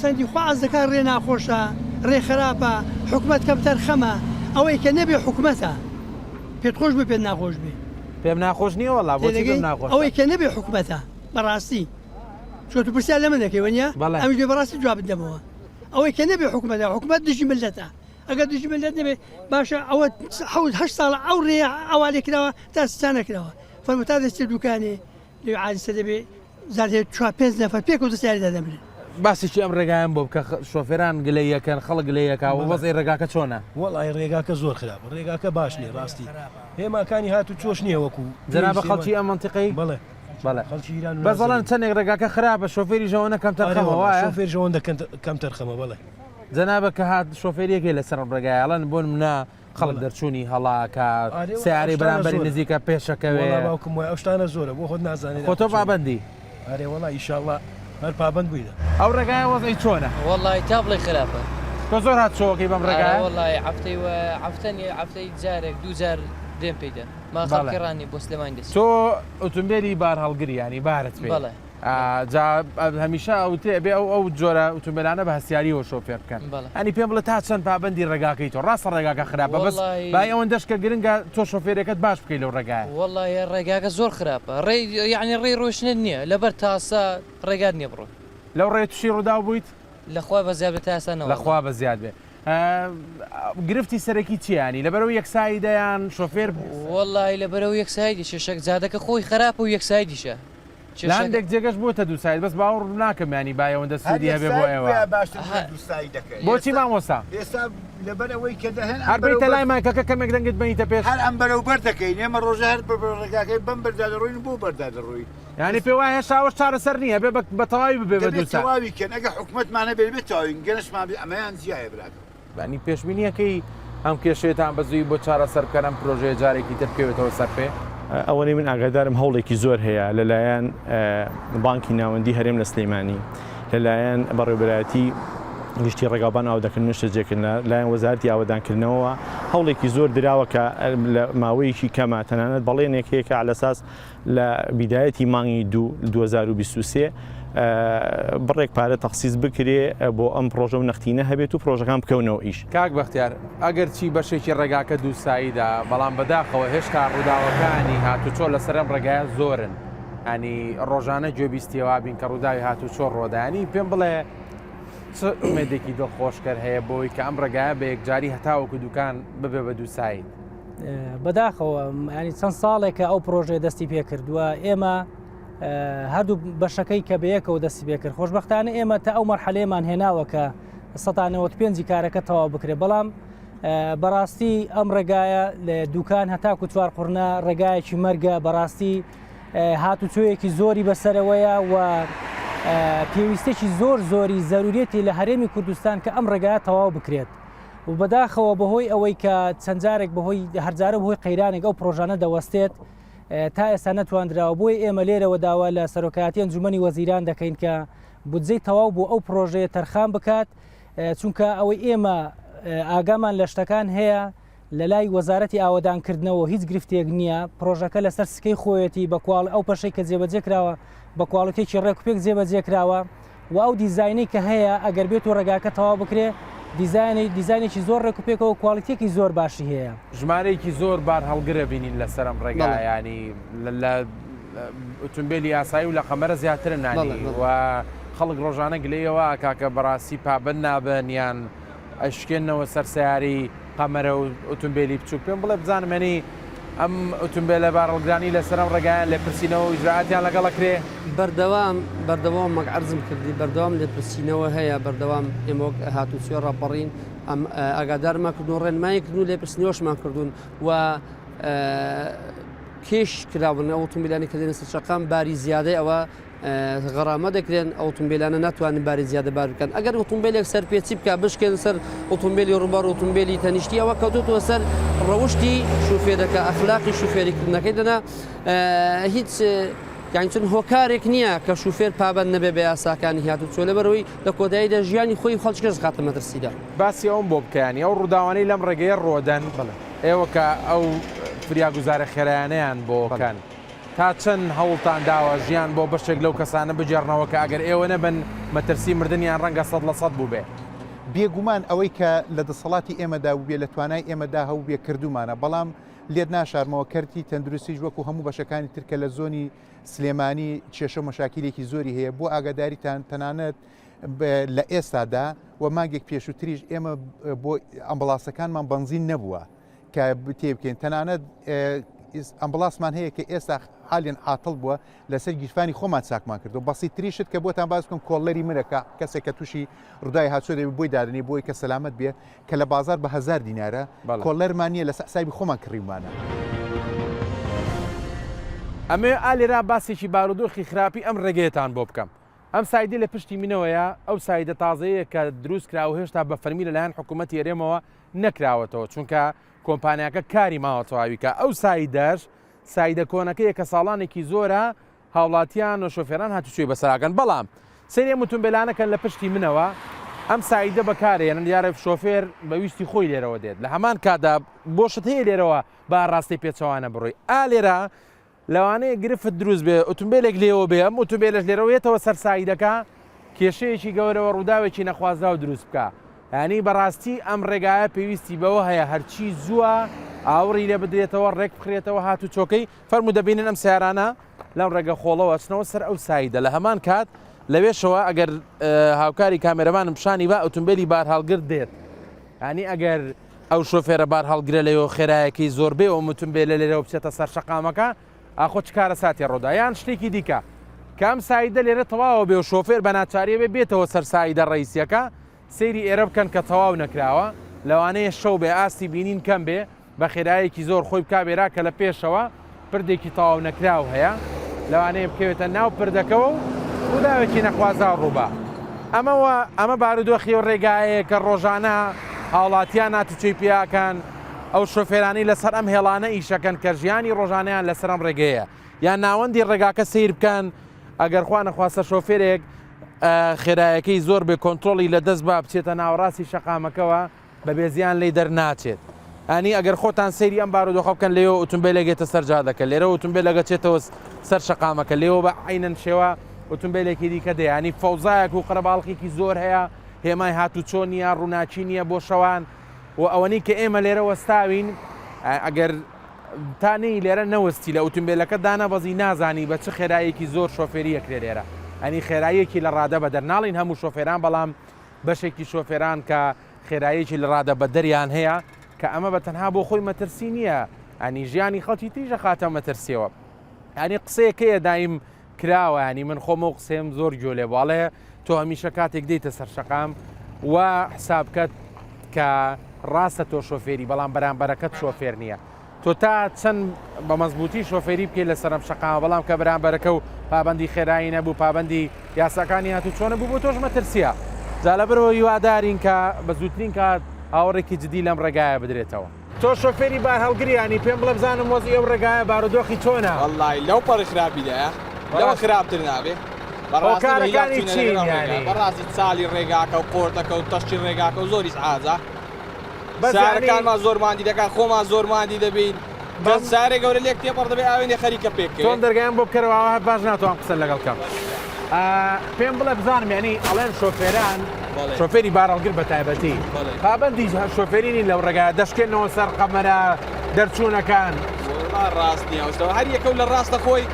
I: سندی خواز دەکات ڕێ ناخۆشە ڕێ خراپە حکومت کەم تەرخەمە ئەوەی کە نەبێ حکومەتە پێت خۆش بێ پێت ناخۆش بێ
A: پێم ناخۆش نییە وەڵا
I: ئەوەی کە نەبێ حکومەتە بەڕاستی چۆ تو پرسیار لە من دەکەی وەنیە ئەمیش بێ بەڕاستی جواب بدەمەوە ئەوەی کە نەبێ حکومەتە حکومەت دژی ملەتە ئەگەر دژی ملەت نەبێ باشە ئەوە 8 ساڵ ئەو ڕێ ئەوا لێکراوە تا ستا نەکراوە فەرموو تا دەستێ دوکانێ لێ عادیسە دەبێ زارێ 4-5 نەفەر پێکەوتە سیاردا دەبرێت
A: باسیی ئەم ڕێگایان بۆ بکە شۆفێران گلەیەکەن خەڵک گلەیەکە و وەزی ڕێگاکە چۆنە
J: وەڵی ڕێگاکە زۆر خراپە ڕێگاکە باش نیە ڕاستی هێماکانی هاتو چۆش نییە وەکو
A: جەنابە خەڵکی ئەم منتیقی
J: بڵێ
A: بەڵێ بەزەڵەن چەندێک ڕێگاکە خراپە شۆفێری ژەوەنە کەم تەرخەمەوە
J: شۆفێر ژەوەندە کەم تەرخەمە بەڵێ
A: جەنابە کە هات شۆفێریەکەی لەسەر ڕێگایڵەن بۆن منە خەڵک دەرچوونی هەڵاکە سیارەی بەرامبەری نزیکە پێشەکەوێ
J: باوکم وای ئەو شتانە زۆرە بۆ خۆت نازانێت
A: خۆ تۆ پابەندی
J: ئەرێ وەڵی ئیشاڵڵا هەر پابند بوویدە
A: ئەو ڕێگایە وەزەی چۆنە
K: وەڵی تا بڵێ خراپە
A: تۆ زۆر هات شۆکەی بەم ڕێگایە
K: وەڵی هەفتەی جارێک دوو جار دێم پێیدا ما خەڵکی ڕانی بۆ سلێمانی دەچێت
A: تۆ ئۆتۆمبیلی بار هەڵگری ینی بارت پێ
K: بەڵێ
A: هەمیشە ئەوتێ بێ ئەو جۆرە ئۆتۆمبیلانە بە هەستیاریەوە شۆفێر بکەن ئەنی پێم بڵێ تا چەند پابندی ڕێگاکەی تۆ ڕاستە ڕێگاکە خراپە بەس با ئەوەندەش کە گرنگە تۆ شۆفێرەکەت باش بکەیت لەو ڕێگایە
K: وەڵی ڕێگاکە زۆر خراپە یعنی ڕێی ڕۆشنت نییە لەبەر تاسا ڕێگات نییە بڕۆ
A: لەو ڕێ تووشی ڕوودا بوویت
K: لەخوا بە زیاد بە تاسانەوە
A: لەخوا بە زیاد بێ گرفتی سەرەکی چیانی لەبەرەوە یەکسایدەیان شۆفێر
K: وەڵی لەبەرەوە یەکسایدی شەشک جادەکە خۆی خراپە و یەکسایدیشە
A: لاندێک جێگەش بۆتە دوو سایت بەس باوەڕ ناکەمانی بایەوەندە سوودی هەبێ بۆ ئێوە بۆچی مامۆستا
L: ئێستا لەبەرەوەی کە دەهێن
A: هەربیتە لای مایکەکە کەمێک دەنگت بنیتە پێش
L: هەر ئەم بەرەوبەر دەکەین ئێمە ڕۆژە هەر ڕێگاکەی بەم بەردادەڕۆین بۆ بەردادەڕۆی
A: ینی پێ وایە شاوەش چارەسەر نییە بێ بە تەواوی ببێ بە دوو
L: تەواوی کەن ئەگە حکومەتمانە بێت بێت تاوین گەنشمان بێ ئەمەیان زیایە برات
A: بەنی پێشبینیەکەی ئەم کێشێتان بەزووی بۆ چارەسەرکەرم پرۆژەیە جارێکی تر بکەوێتەوە سەر پێ
B: ئەوەی من ئاگادارم هەوڵێکی زۆر هەیە لەلایەن بانکی ناوەندی هەرێم لە سلەیمانی لەلایەن بەڕێوەبەرایەتی گشتی ڕێگابان ئاودەکردن شتێکن لایەن وەزارەتی ئاودانکردنەوە هەوڵێکی زۆر دراوە کە لە ماوەیەکی کەمە تەنانەت بەڵێنێک هەیە کە علەساس لە بیدایەتی مانگی 2023 بڕێک پارە تەخسیس بکرێ بۆ ئەم پرۆژە و نەختینە هەبێت و پرۆژەکان بکەونەوە ئیش
A: کاک بەختیار ئەگەر چی بەشێکی ڕێگاکە دووساییدا بەڵام بەداخەوە هێشتا ڕووداوەکانی هاتوچۆ لەسەرم ڕێگایە زۆرن ئەنی ڕۆژانە گوێبیستیەوە بین کە ڕووداوی هاتوچۆ ڕۆدانی پێم بڵێ ئومێدێکی دڵخۆشکەر هەیە بۆی کە ئەم ڕێگایە بە یەکجاری هەتاوەکو دوکان ببێ بە دووسایت
C: بەداخەوە ینی چەند ساڵێکە ئەو پرۆژێ دەستی پێ کردووە ئێمە هەردوو بەشەکەی کە بەیەکەوە دەستی پێ کرد خۆشبەختانە ئێمە تا ئەو مەرحەلەیەمان هێناوە کە 95 کارەکە تەواو بکرێت بەڵام بەڕاستی ئەم ڕێگایە لە دوکان هەتاکو چوار قورنە ڕێگایەکی مەرگە بەڕاستی هاتوچۆیەکی زۆری بەسەرەوەیە و پێویستێکی زۆری زەرورەتی لە هەرێمی کوردستان کە ئەم ڕێگایە تەواو بکرێت و بەداخەوە بەهۆی ئەوەی کە چەند جارێک بەهۆی هەرجارە بەهۆی قەیرانێک ئەو پرۆژانە دەوەستێت تا ئێستا نەتواندراوە بۆی ئێمە لێرەوە داوا لە سەرۆکایەتی ئەنجومەنی وەزیران دەکەین کە بودجەی تەواو بۆ ئەو پرۆژەیە تەرخان بکات چونکە ئەوەی ئێمە ئاگامان لە شتەکان هەیە لە لای وەزارەتی ئاوەدانکردنەوە هیچ گرفتێک نییە پرۆژەکە لەسەر سکەی خۆیەتی بەکواڵ ئەو پەشەی کە جێبەجێ کراوە بە کواڵەتێکی ڕێکوپێک جێبەجێ کراوە و ئەو دیزاینەی کە هەیە ئەگەر بێت و ڕێگاکە تەواو بکرێ دیزاینێکی زۆر ڕێکوپێکەوە کواڵیتێکی زۆر باشی هەیە
A: ژمارەیەکی زۆر بار هەڵگرە بینین لەسەرم ڕێگا ینی لە ئۆتۆمبیلی یاسایی و لە قەمەرە زیاترن نانی و خەڵک ڕۆژانە گلەیەوە کاکە بەڕاستی پابند نابن یان ئەشکێنەوە سەر سیاری قەمەرە و ئۆتۆمبیلی بچوو پێم بڵێ بزانمەنی ئەم ئۆتۆمبیلە بارڕگرانی لەسەرم ڕێگایان لێپرسینەوە و ئیجراعاتیان لەگەڵەکرێ
D: بەردەوام مەک عەرزم کردی بەردەوام لێپرسینەوە هەیە بەردەوام ئێمە هاتوچۆ ڕاپەڕین ئەم ئاگادارمان کردو ڕێنمایی کردو لێپرسینەوەشمان کردوون و کێش کراون ئۆتۆمبیلانی کە دێنە سەرچەقام باری زیادەی ئەوە غەرامە دەکرێن ئۆتۆمبیلانە ناتوانن باری زیادە بار بکەن ئەگەر ئۆتۆمبیلێک سەر پێچی بکە بشکێن سەر ئۆتۆمبیلی ڕووبەر ئۆتۆمبیلی تەنیشتی ئەوە کەوتوتەوە سەر ڕەوشتی شوفێرەکە ئەخلاقی شوفێریکردنەکەی دەنا هیچ یان چون هۆکارێک نییە کە شوفێر پابند نەبێ بە یاساکانی هاتو چۆ لەبەرەوەی لە کۆداییدا ژیانی خۆی خەڵکیش خاتە مەترسیدا
A: باسی ئەوم بۆ بکەیانی ئەو ڕووداوانەی لەم ڕێگەیە ڕۆدەن ئێوە کە ئەو فریاگوزارە خێرایانەیان بۆ بکەن تا چەند هەوڵتان داوە ژیان بۆ بەشێک لەو کەسانە بجێڕنەوە کە ئەگەر ئێوە نەبن مەترسی مردنیان ڕەنگە 100% بوو بێ
E: بێگومان ئەوەی کە لە دەسەڵاتی ئێمەدا و بێ لە توانای ئێمەدا هەوو بێ کردومانە بەڵام لێت ناشارمەوە کەرتی تەندروستیش وەکو هەموو بەشەکانی ترکە لە زۆنی سلێمانی کێشە مەشاکیلێکی زۆری هەیە بۆ ئاگاداریتان تەنانەت لە ئێستادا و مانگێک پێشووتریش ئێمە بۆ ئەمبڵاسەکانمان بنزین نەبووە کە تێ بکەین تەنانەت ئەمبڵاسمان هەیە کە ئێستا حالێن عاتڵ بووە لەسەر گیرفانی خۆمان چاکمان کردو بەسی تریشت کە بۆتان باز بکەم کۆڵەری منەکە کەسێک کە تووشی ڕووداوی هاتووە دەبێت بۆی دادنی بۆی کە سەلامەت بێ کە لە بازار بە 1000 دینارە کۆڵەرمانە لە سایبی خۆمان کڕیمانە
A: ئەمێ ئالێرا باسێکی بارودۆخی خراپی ئەم ڕێگەیەتان بۆ بکەم ئەم سایدی لە پشتی منەوەیە ئەو سایدە تازەیە کە دروست کراوە هێشتا بە فەرمی لەلایەن حکوومەتی هێرێمەوە نەکراوەتەوە چونکە کۆمپانیاکە کاری ماوە تەواویکە ئەو سایدەش سایدە کۆنەکەیە کە ساڵانێکی زۆرە هاوڵاتیان و شۆفێران هاتوچۆی بەسەراگەن بەڵام سەرێ ئۆتۆمبیلانەکەن لە پشتی منەوە ئەم سایدە بەکارێنن دیارە شۆفێر بەویستی خۆی لێرەوە دێت لە هەمان کادا بۆشت هەیە لێرەوە با ڕاستی پێچەوانە بڕۆی ئالێرە لەوانەیە گرفت دروست بێ ئۆتۆمبیلێک لێەوە بێ ئەم ئۆتۆمبیلش لێرەوەیەتەوە سەر سایدەکە کێشەیەکی گەورەوە ڕووداوێکی نەخوازرا و دروست بکە ینی بەڕاستی ئەم ڕێگایە پێویستی بەوە هەیە هەرچی زووە ئاوڕی لێ بدرێتەوە ڕێک بخرێتەوە هاتو چۆکەی فەرمو دەبینن ئەم سیارانە لەم ڕێگە خۆڵەوە چنەوە سەر ئەو سایدە لە هەمان کات لەوێشەوە ئەگەر هاوکاری کامێرەمانم پیشانی با ئۆتۆمبیلی بار هەڵگر دێت ینی ئەگەر ئەو شۆفێرە بار هەڵگرە لەوێ خێرایەکی زۆربێ ئەو ئۆتۆمبیلە لێرەوە بچێتە سەر شەقامەکە ئاخۆ چ کارە ساتی ڕۆدا یان شتێکی دیکە کام سایدە لێرە تەواوە بێ و شۆفێر بە ناچاریە بێ بێتەوە سەر سایدە ڕئیسیەکە سەیری ئێرە بکەن کە تەواو نەکراوە لەوانەیە شەو بێ ئاستی بینین کەم بێ بە خێرایەکی زۆر خۆی بکبێرا کە لە پێشەوە پردێکی تەواو نەکراو هەیە لەوانەیە بکەوێتە ناو پردەکەەوە و وداوێکی نەخوازا ڕووبا ئەمە بارودۆخی و ڕێگایە کە ڕۆژانە هاوڵاتیان ناتوچەی پیاکەن ئەو شۆفێرانی لەسەر ئەم هێڵانە ئیشەکەن کە ژیانی ڕۆژانیان لەسەر ئەم ڕێگەیە یان ناوەندی ڕێگاکە سیر بکەن ئەگەر خوا نەخواستە شۆفێرێک خێرایەکەی زۆر بێ کۆنتترۆلی لە دەست با بچێتە ناوەڕاستی شەقامەکەەوە بە بێزیان لی دەرناچێت ئەنی ئەگەر خۆتان سەیری ئەم بارودۆخە بکەن لێەوە ئۆتۆمبیلێکێتە سەرجادەکە لێرە ئۆتۆمبیلەکە چێتەوە سەر شەقامەکە لێەوە بە عینەن شێوە ئۆتۆمبیلێکی دیکە دێ ینی فەوزایەک و قەرەباڵقێکی زۆر هەیە هێمای هاتوچۆ نیە ڕووناچی نییە بۆ شەوان و ئەوەنی کە ئێمە لێرە وەستاوین ئەگەر تانەی لێرە نەوەستی لە ئۆتۆمبیلەکە دانەبەزی نازانی بە چ خێرایەکی زۆر شۆفێریەکرێ لێرە ئەنی خێراییەکی لە ڕادە بە دەرناڵین هەموو شۆفێران بەڵام بەشێکی شۆفێران کە خێراییەکی لە ڕادە بە دەریان هەیە کە ئەمە بە تەنها بۆ خۆی مەترسی نییە ئەنی ژیانی خەڵکی تیژە خاتە مەترسیەوە ئەنی قسەیەکەیە دایم کراوە ینی من خۆمە و قسەم زۆر گوێ لێ باڵێ تۆ هەمیشە کاتێک دێتە سەر شەقام و حسابکەت کە ڕاستە تۆ شۆفێری بەڵام بەرامبەرەکەت شۆفێر نییە تۆ تا چەند بە مەزبوطی شۆفێری بکەیت لە سەرم شەقامە بەڵام کە بەرامبەرەکە و پابندی خێرایی نەبوو پابندی یاساکانی هاتو چۆنە بوو بۆ تۆش مەترسیە جا لەبەرەوە هیوادارین کە بە زووترین کات هاوڕێکی جدی لەم ڕێگایە بدرێتەوە تۆ شۆفێری بار هەڵگریانی پێم بڵێ بزانم وەزی ئەو ڕێگایە بارودۆخی چۆنە
M: وەڵڵای لەو پەڕی خراپیدایە لەوە خراپتر نابێ
A: کارەکانی چین
M: بەڕاستی چالی ڕێگاکە و قۆرتەکە و تەشتی ڕێگاکە و زۆری ئازا سارەکانمان زۆرماندی دەکات خۆمان زۆرماندی دەبین سارێک گەورە لێک تێپەڕ دەبێ ئاوێنێ خەریکە پێکەوە
A: تۆم دەرگایان بۆ بکەرەوە باش ناتوان قسە لەگەڵ کەم پێم بڵێ بزانم یعنی ئەڵێن شۆفێران شۆفێری بارەڵگر بە تایبەتی پابەندی شۆفێرینی لەو ڕێگایە دەشکێنەوە سەر قەمەرە دەرچوونەکان
M: ڕاست نییە هەر یەکە و لە ڕاستە خۆی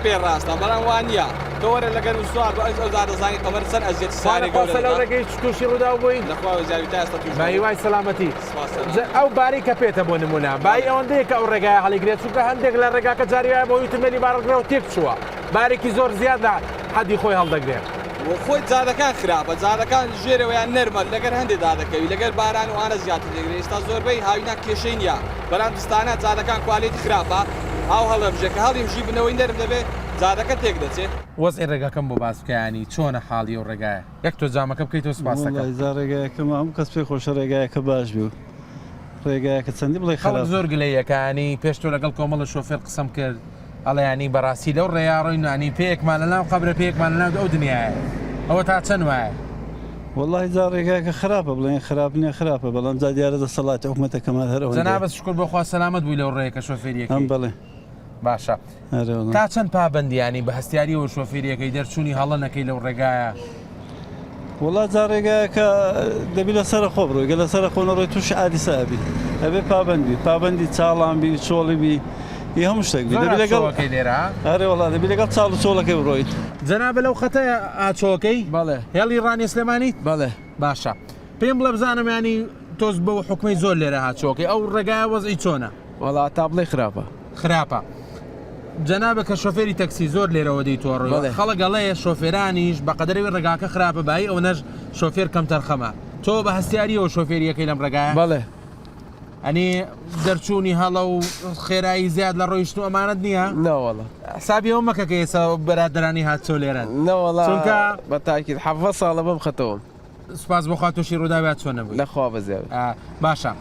M: پێ ڕاستە بەڵام وانە کەوەرە لەگەن سوار بە ئەو دەزانی قەمەر سەر ئەزیێت سارێک گەورە
A: لەو ڕێگەی تووشی ڕوودا بووین
M: لەخوا زیاوی تا ئێستا توش
A: باهیوای سەلامەتی ئەو باری کە پێێتە بۆ نمونە بای ئەوەندەیە کە ئەو ڕێگای هەڵیگرێت چونکە هەندێک لە ڕێگاکە جاریایە بۆ یوتمێلی بارەڵگرەوە تێک چووە بارێکی زۆر زیادە حەدی خۆی هەڵدەگرێت
M: خۆی جادەکان خراپە جادەکان ژێرەوەیان نەرمە لەگەر هەندێک دادەکەوی لەگەر باران و ئانە زیاتر دەگرێت ئێستا زۆربەی هاوینە کێشەی نیە بەڵام دستانە جادەکان کوالێتی خراپە ئاو هەڵەبژێکە هەڵیمژی بنەوەی نەرم دەبێت جادەکە تێک دەچێت
A: وەزئی ڕێگاکەم بۆ باسکەیانی چۆنە حاڵی و ڕێگایە یەک تۆ جامەکە بکەیتەوە سپاسەکە
N: ڕێگایەکەم هەموو کەس پێی خۆشە ڕێگایەکە باش بوو ڕێگایەکە چەندی بڵێ
A: خەڵک زۆر گلەیەکانی پێش تۆ لەگەڵ کۆمەڵە شۆفێر قسەم کرد ئەڵەیانی بەڕاستی لەو ڕێیاڕۆی نانی پێیەکمان لەناو قەبرە پێیەکمان لەناو ئەو دنیاە ئەوە تا چەند وایە
N: والله جا ڕێگایەکە خراپە بڵێن خراپ نییە خراپە بەڵام جا دیارە دەسەڵاتی حکومەتەکەمان هەرەوە
A: جەنابەت شکر بۆ خوا سەلامەت بووی لەو ڕێیەکە شۆفێریەکە
N: ئەم بڵێ
A: باشە تا چەند پابەندیانی بە هەستیاری و شۆفێریەکەی دەرچوونی هەڵە نەکەی لەو ڕێگایە
N: وڵات جا ڕێگایەکە دەبی لە سەر خۆ بڕۆی گە لە سەر خۆنەڕۆی توش ئادیسابی ئەبێ پابەندی چاڵانبی چۆڵیبی هەموو شتێک دەبی لەگەڵەکەی
A: لێرە
N: ئەرێ وڵات دەبی لەگەڵ چاڵ و چۆڵەکەی بڕۆیت
A: جەنابە لەو خەتەیە ئاچۆکەی
K: بەڵێ
A: هێڵی ڕانی سلێمانیت
K: بەڵێ
A: باشە پێم بڵێ بزانم ینی تۆز بەو حکومەی زۆر لێرە هاچۆکەی ئەو ڕێگایە وەزئی چۆنە
K: وڵات تا بڵێ
A: خراپە جەنابە کە شۆفێری تەکسی زۆر لێرەوە دەیتۆڕ خەڵک گەڵەیە شۆفێرانیش بە قەدەرەوەی ڕێگاکە خراپە بای ئەو نەش شۆفێر کەم تەرخەمە تۆ بە هەستیاریەوە شۆفێریەکەی لەم ڕێگایە
K: بەڵێ
A: ئەنی دەرچوونی هەڵە و خێرایی زیاد لە ڕۆیشت و ئەمانەت نییە
K: نەوەڵە
A: حسابی ئەو مەکە کە ئێستا بەرادەرانی هاتچۆ لێرەن
K: نەوەڵا
A: چونکە
K: بە تاکید حەفە ساڵە بەم خەتەوە
A: سپاس بۆخوا تۆشی ڕووداوات چۆن نەبووی
K: لەخوا بەزیاوی
A: باشە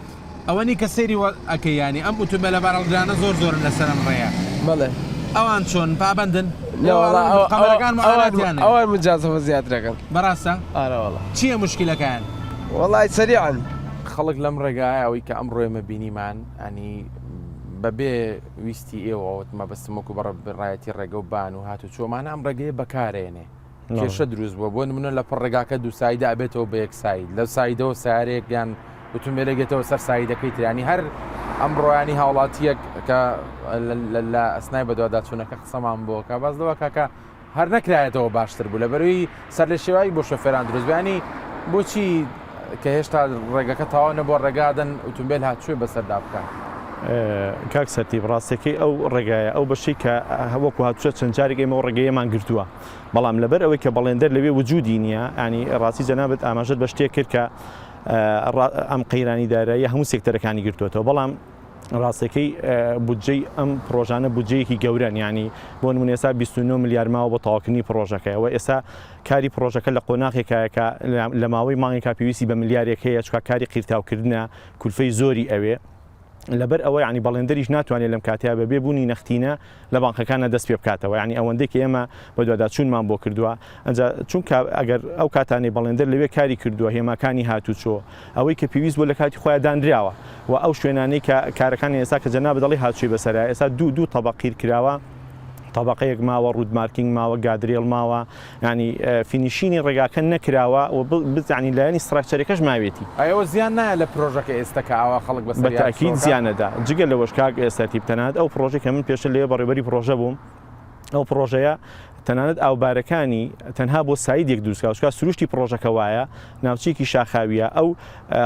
A: ئەوەنی کە سەیری ئەکەی ینی ئەم ئۆتۆمبیلە بارەڵگرانە زۆر زۆرن لەسەرم ڕێیە
K: بەڵێ
A: ئەوان چۆن پابەندن
K: ئەوان مجازەوە زیاترەکەن
A: بەڕاستە
K: ئارەوەڵە
A: چییە مشکلەکان
K: وەڵای سەریعن
A: خەڵک لەم ڕێگایە ئەوەی کە ئەم ڕۆێمە بینیمان ئەنی بەبێ ویستی ئێوەوەت مەبەستمەکو بەڕ ڕایەتی ڕێگە و بان و هاتو چۆمانە ئەم ڕێگەیە بەکارێنێ کێشە دروست بووە بۆ نمونە لە پڕ ڕێگاکە دوو سایدا ئەبێتەوە بە یەک ساید لە سایدەوە سارێک یان ئۆتۆمبیلێگێتەوە سەر سایدەکەی ترانی هەر ئەم ڕۆیانی هاوڵاتیەک کە لە ئەسنای بەدواداچوونەکە قسەمان بۆ کە باز دەوە کاکە هەر نەکرایەتەوە باشتر بوو لە بەروی سەر لە شێوایی بۆ شۆفێران دروستبیانی بۆچی کە هێشتا ڕێگەکە تاوا نەبووە ڕێگادن ئۆتۆمبیل هاتچوێ بەسەردا بکات
B: کاک سەتی ڕاستەکەی ئەو ڕێگایە ئەو بەشی کە هەوەکو هاتوچە چەند جارێک ئێمە ڕێگەیەمان گرتووە بەڵام لەبەر ئەوەی کە بەڵێندەر لەوێ وجودی نییە ینی ڕاستی جەنابەت ئاماژەت بە شتێک کرد کە ئەم قەیرانی دارایی هەموو سێکتەرەکانی گرتوێتەوە بەڵام ڕاستەکەی بودجەی ئەم پرۆژانە بودجەیەکی گەورەن ینی بۆ نمونە ئێستا 29 میلیارد ماوە بۆ تەواوکردنی پرۆژەکەیەوە ئێستا کاری پرۆژەکە لە قۆناغێکە لە ماوەی مانگێکا پێویستی بە ملیارێک هەیە چکە کاری قیرتاوکردنە کولفەی زۆری ئەوێ لەبەر ئەوە ینی بەڵێندەریش ناتوانێت لەم کاتیا بەبێ بوونی نەختینە لە بانقەکانە دەست پێ بکاتەوە ینی ئەوەندەی کە ئێمە بە دوواداچوونمان بۆ کردووە ئەنجا چونکە ئەگەر ئەو کاتانی بەڵێندەر لەوێ کاری کردووە هێماکانی هاتوچۆ ئەوەی کە پێویست بۆ لە کاتی خۆیان دانراوە و ئەو شوێنانەی کە کارەکانی ئێستا کە جەناب دەڵی هاتوچی بەسەر ئێستا دوو تەبەقیر کراوە طبقەیەک ماوە ڕودمارکینگ ماوە گادرێڵ ماوە ینی فینیشینی ڕێگاکە نەکراوە و بزانی لایەنی ستراکچەرەکەش ماوێتی
A: ئەوە زیان نایە لە پرۆژەکە ئێستا کە ئاوا خەڵک بەسەر
B: بەتاکید زیانەدا جگە لەوەش کاک ئێستاتی بتەنات ئەو پرۆژێک کە من پێشە لێ بەڕێبەری پرۆژە بووم ئەو پرۆژەیە تەنانەت ئاوبارەکانی تەنها بۆ سایدێک دروستکە سروشتی پرۆژەکە وایە ناوچێکی شاخاویە ئەو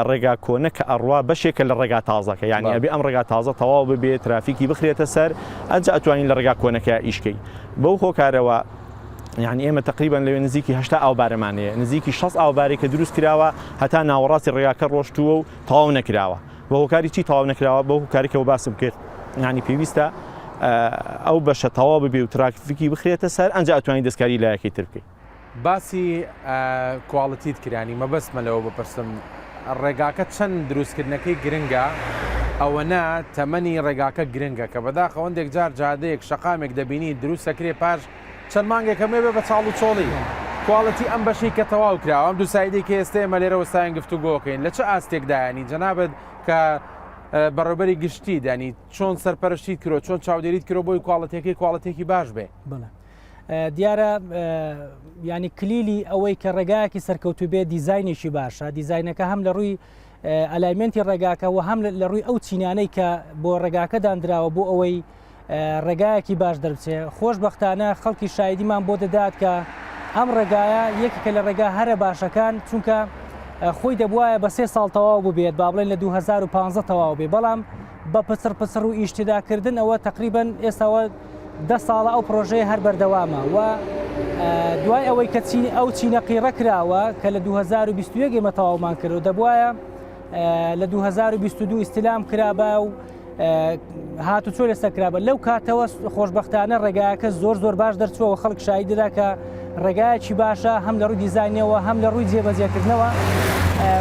B: ڕێگا کۆنە کە ئەڕوا بەشێکە لە ڕێگا تازەکە یعنی ئەبێ ئەم ڕێگا تازە تەواو ببێت ترافیکی بخرێتە سەر ئەنجا ئەتوانین لە ڕێگا کۆنەکە ئیشکەی بەو هۆکارەوە یعنی ئێمە تقریبان لەوێ نزیکی 8 ئاوبارەمانەیە نزیکی 6 ئاوبارێک کە دروست کراوە هەتا ناوەڕاستی ڕێگاکە ڕۆشتووە و تەواو نەکراوە بە هۆکاری چی تەواو نەکراوە بە هۆکارێکەوە باسم کرد یعنی پێویستە ئەو بەشە تەواو ببێ و ترافیکی بخرێتە سەر ئەنجا ئەتوانین دەستکاری لایەکەی تر بکەیت
A: باسی کواڵیتیت کرانی مەبەستمە لەوە بپرسم ڕێگاکە چەند دروستکردنەکەی گرنگە ئەوەنە تەمەنی ڕێگاکە گرنگە کە بەداخە ئەوەندێک جار جادەیەک شەقامێک دەبینی دروست سەکرێ پاش چەند مانگێکەمێ بێ بە چاڵ و چۆڵی کواڵەتی ئەم بەشی کە تەواو کراوە ئەم دوو سایدی کە ئێستا ئێمە لێرە وەستایان گفتوگۆکەین لە چه ئاستێکدایانی جەنابەت کە بەڕێوەبەری گشتی دانی چۆن سەرپەرشتیت کرۆ چۆن چاودێریت کرۆ بۆی کواڵەتێکی باش بێ
C: دیارە ینی کلیلی ئەوەی کە ڕێگایەکی سەرکەوتو بێ دیزینێکی باشە دیزینەکە هەم لە ڕووی ئەلایمنتی ڕێگاکەەوە هەم لە ڕووی ئەو چینانەی کە بۆ ڕێگاکە دانراوە بۆ ئەوەی ڕێگایەکی باش دەربچێ خۆشبەختانە خەڵکی شایدیمان بۆ دەدات کە ئەم ڕێگایە یەکێکە لە ڕێگا هەرە باشەکان چونکە خۆی دەبواە بە 3 ساڵ تەواو ببێت با بڵێن لە 2015 تەواو بێ بەڵام بە پچر و ئیشتیداکردن ئەوە تقریبن ئێستاوە 10 ساڵە ئەو پرۆژەیە هەر بەردەوامە و دوای ئەوەی کە ئەو چینەقی ڕەکراوە کە لە 2021 ئێمە تەواومان کرد و دەبواە لە 2022 ئیستیلام کرابە و هاتوچۆ لەسەر کرابە لەو کاتەوە خۆشبەختانە ڕێگایەکە زۆر باش دەرچووە خەڵک شایددا کە ڕێگایەکی باشە هەم لە ڕووی دیزاینەوە هەم لە ڕووی جێبەجێکردنەوە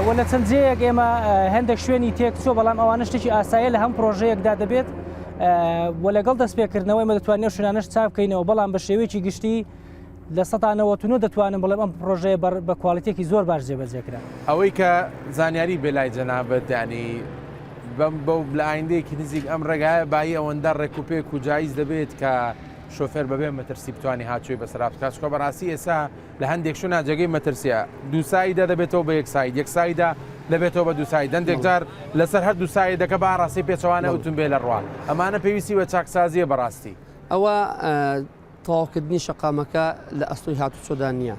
C: و لە چەند جەیەک ئێمە هەندێک شوێنی تێکچۆ بەڵام ئەوانە شتێکی ئاسایە لە هەم پرۆژەیەکدا دەبێت و لەگەڵ دەستپێکردنەوەی مە دەتوانێت شوێنانش چاپ بکەینەوە بەڵام بە شێوەیەکی گشتی لە 199 دەتوانم بڵێم ئەم پرۆژەیە بە کواڵیتێکی زۆر باش جێبەجێکرا
A: ئەوەی کە زانیاری بێلای جەنابەت ینی بەو لە ئایندەیەکی نزیک ئەم ڕێگایە بای ئەوەندە ڕێکوپێک و جایز دەبێت کە شۆفێر بەبێ مەترسی بتوانانی هاچووی بەسەرات کاتکۆ بەڕاستی ئێستا لە هەندێک شوێنە جێگەی مەترسیە دوو سایدە دەبێتەوە بە یەک ساید یەک سایدە دەبێتەوە بە دوو ساید هەندێک جار لەسەر هەردوو سایدەکە باڕاستی پێچەوانە ئۆتۆمبیل لە ڕوا ئەمانە پێویستی بە چاکسازیە بەڕاستی
D: ئەوە تەواوکردنی شەقامەکە لە ئەستۆی هاتوچۆدا نییە